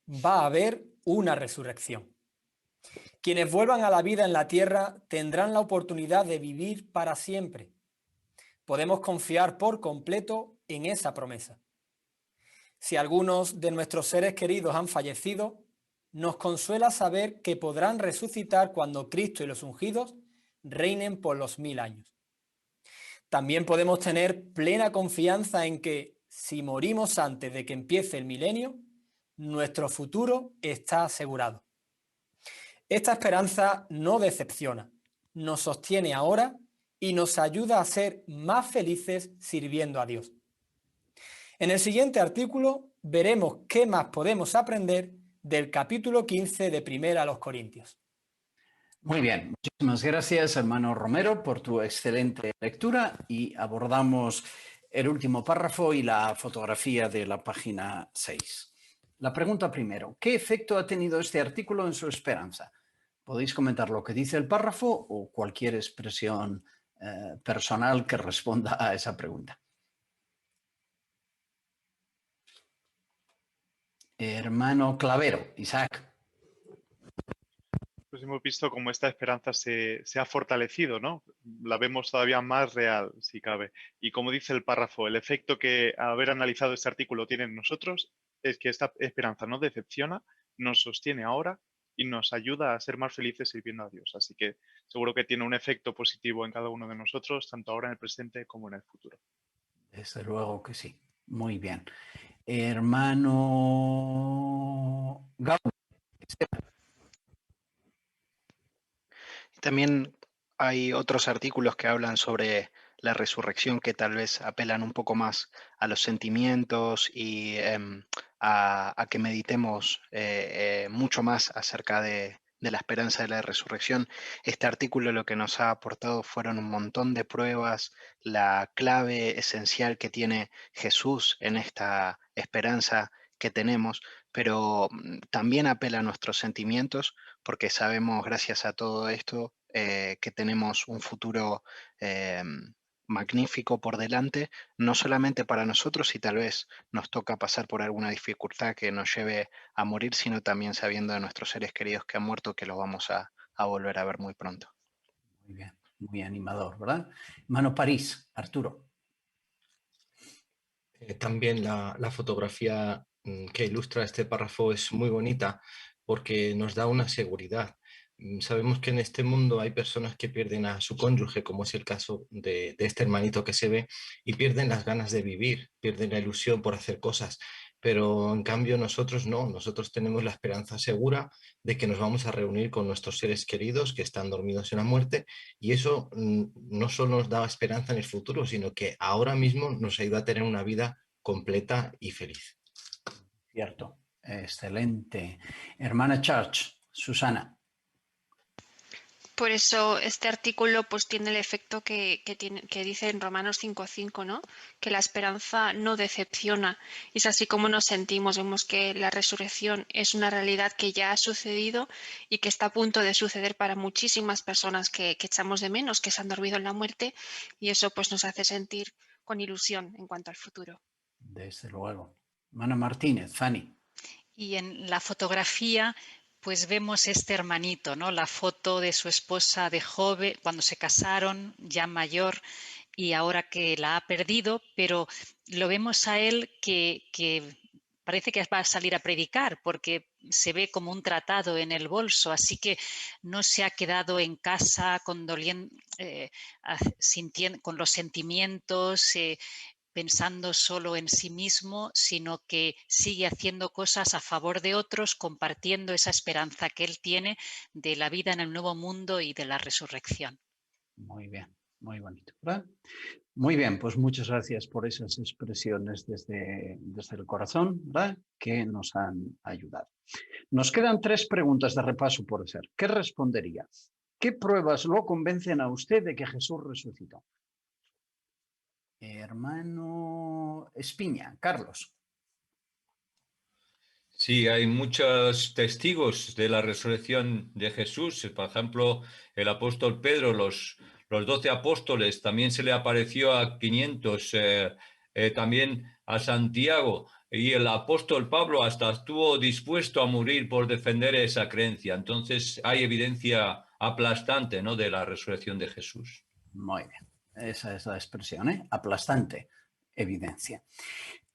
Va a haber una resurrección. Quienes vuelvan a la vida en la tierra tendrán la oportunidad de vivir para siempre. Podemos confiar por completo en esa promesa. Si algunos de nuestros seres queridos han fallecido, nos consuela saber que podrán resucitar cuando Cristo y los ungidos reinen por los 1000 años. También podemos tener plena confianza en que, si morimos antes de que empiece el milenio, nuestro futuro está asegurado. Esta esperanza no decepciona, nos sostiene ahora y nos ayuda a ser más felices sirviendo a Dios. En el siguiente artículo veremos qué más podemos aprender del capítulo 15 de 1 Corintios. Muy bien, muchísimas gracias, hermano Romero, por tu excelente lectura, y abordamos el último párrafo y la fotografía de la página 6. La pregunta primero: ¿qué efecto ha tenido este artículo en su esperanza? Podéis comentar lo que dice el párrafo o cualquier expresión personal que responda a esa pregunta. Hermano Clavero, Isaac. Pues hemos visto cómo esta esperanza se ha fortalecido, ¿no? La vemos todavía más real, si cabe. Y como dice el párrafo, el efecto que haber analizado este artículo tiene en nosotros es que esta esperanza no decepciona, nos sostiene ahora y nos ayuda a ser más felices sirviendo a Dios. Así que seguro que tiene un efecto positivo en cada uno de nosotros, tanto ahora en el presente como en el futuro. Desde luego que sí. Muy bien. Hermano Gau. También hay otros artículos que hablan sobre la resurrección que tal vez apelan un poco más a los sentimientos y a que meditemos mucho más acerca de la esperanza de la resurrección. Este artículo lo que nos ha aportado fueron un montón de pruebas, la clave esencial que tiene Jesús en esta esperanza que tenemos, pero también apela a nuestros sentimientos, porque sabemos, gracias a todo esto, que tenemos un futuro magnífico por delante, no solamente para nosotros si tal vez nos toca pasar por alguna dificultad que nos lleve a morir, sino también sabiendo de nuestros seres queridos que han muerto, que los vamos a volver a ver muy pronto. Muy bien, muy animador, ¿verdad? Hermano París, Arturo. También la fotografía que ilustra este párrafo es muy bonita porque nos da una seguridad. Sabemos que en este mundo hay personas que pierden a su cónyuge, como es el caso de este hermanito que se ve, y pierden las ganas de vivir, pierden la ilusión por hacer cosas. Pero en cambio nosotros no, nosotros tenemos la esperanza segura de que nos vamos a reunir con nuestros seres queridos que están dormidos en la muerte, y eso no solo nos da esperanza en el futuro, sino que ahora mismo nos ayuda a tener una vida completa y feliz. Cierto, excelente. Hermana Church, Susana. Por eso este artículo pues tiene el efecto que dice en Romanos 5:5, ¿no? Que la esperanza no decepciona. Y es así como nos sentimos. Vemos que la resurrección es una realidad que ya ha sucedido y que está a punto de suceder para muchísimas personas que echamos de menos, que se han dormido en la muerte, y eso pues nos hace sentir con ilusión en cuanto al futuro. Desde luego. Hermana Martínez, Fanny. Y en la fotografía pues vemos este hermanito, ¿no? La foto de su esposa de joven, cuando se casaron, ya mayor, y ahora que la ha perdido, pero lo vemos a él que parece que va a salir a predicar porque se ve como un tratado en el bolso, así que no se ha quedado en casa con los sentimientos, pensando solo en sí mismo, sino que sigue haciendo cosas a favor de otros, compartiendo esa esperanza que él tiene de la vida en el nuevo mundo y de la resurrección. Muy bien, muy bonito, ¿verdad? Muy bien, pues muchas gracias por esas expresiones desde el corazón, ¿verdad? Que nos han ayudado. Nos quedan 3 preguntas de repaso por hacer. ¿Qué respondería? ¿Qué pruebas lo convencen a usted de que Jesús resucitó? Hermano Espiña, Carlos. Sí, hay muchos testigos de la resurrección de Jesús. Por ejemplo, el apóstol Pedro, los 12 apóstoles, también se le apareció a 500, también a Santiago, y el apóstol Pablo hasta estuvo dispuesto a morir por defender esa creencia. Entonces hay evidencia aplastante, ¿no?, de la resurrección de Jesús. Muy bien, esa es la expresión, ¿eh? Aplastante evidencia.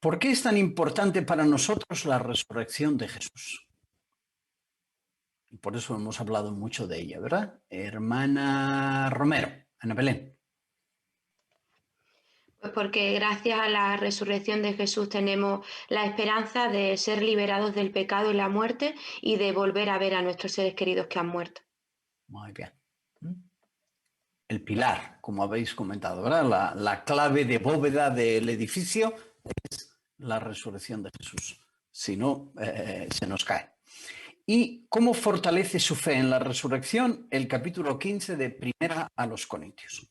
¿Por qué es tan importante para nosotros la resurrección de Jesús? Y por eso hemos hablado mucho de ella, ¿verdad? Hermana Romero, Ana Belén. Pues porque gracias a la resurrección de Jesús tenemos la esperanza de ser liberados del pecado y la muerte y de volver a ver a nuestros seres queridos que han muerto. Muy bien. El pilar, como habéis comentado, ¿verdad? La clave de bóveda del edificio es la resurrección de Jesús. Si no, se nos cae. ¿Y cómo fortalece su fe en la resurrección? El capítulo 15 de Primera a los Corintios.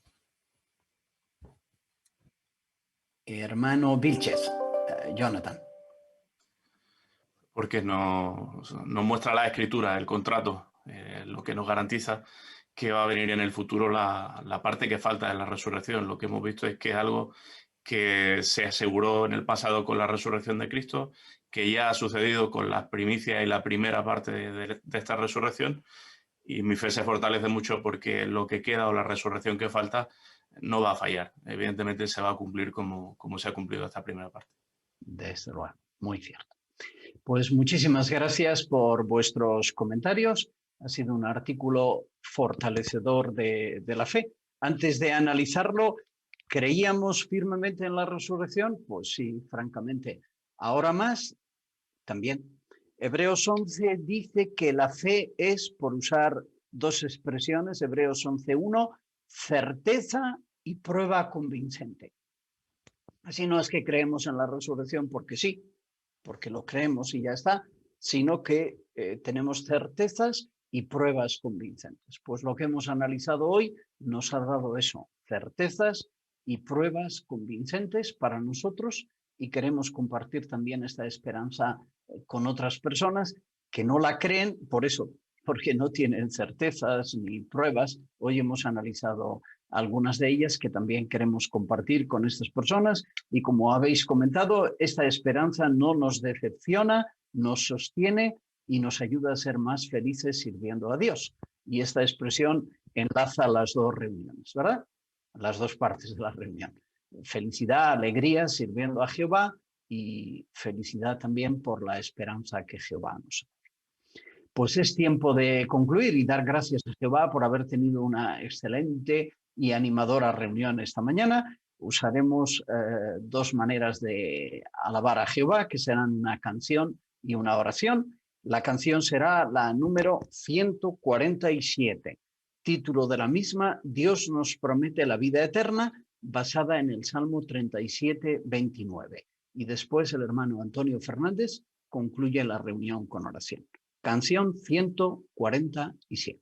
Hermano Vilches, Jonathan. Porque nos muestra la Escritura, el contrato, lo que nos garantiza que va a venir en el futuro la parte que falta de la resurrección. Lo que hemos visto es que es algo que se aseguró en el pasado con la resurrección de Cristo, que ya ha sucedido con las primicias y la primera parte de esta resurrección, y mi fe se fortalece mucho porque lo que queda o la resurrección que falta no va a fallar. Evidentemente se va a cumplir como se ha cumplido esta primera parte. Desde luego, muy cierto. Pues muchísimas gracias por vuestros comentarios. Ha sido un artículo fortalecedor de la fe. Antes de analizarlo, ¿creíamos firmemente en la resurrección? Pues sí, francamente. Ahora más, también. Hebreos 11 dice que la fe es, por usar 2 expresiones, Hebreos 11:1, certeza y prueba convincente. Así no es que creemos en la resurrección porque sí, porque lo creemos y ya está, sino que tenemos certezas y pruebas convincentes. Pues lo que hemos analizado hoy nos ha dado eso, certezas y pruebas convincentes para nosotros, y queremos compartir también esta esperanza con otras personas que no la creen, por eso, porque no tienen certezas ni pruebas. Hoy hemos analizado algunas de ellas que también queremos compartir con estas personas. Y como habéis comentado, esta esperanza no nos decepciona, nos sostiene y nos ayuda a ser más felices sirviendo a Dios. Y esta expresión enlaza las dos reuniones, ¿verdad? Las dos partes de la reunión. Felicidad, alegría sirviendo a Jehová y felicidad también por la esperanza que Jehová nos da. Pues es tiempo de concluir y dar gracias a Jehová por haber tenido una excelente y animadora reunión esta mañana. Usaremos dos maneras de alabar a Jehová, que serán una canción y una oración. La canción será la número 147. Título de la misma, Dios nos promete la vida eterna, basada en el Salmo 37, 29. Y después el hermano Antonio Fernández concluye la reunión con oración. Canción 147.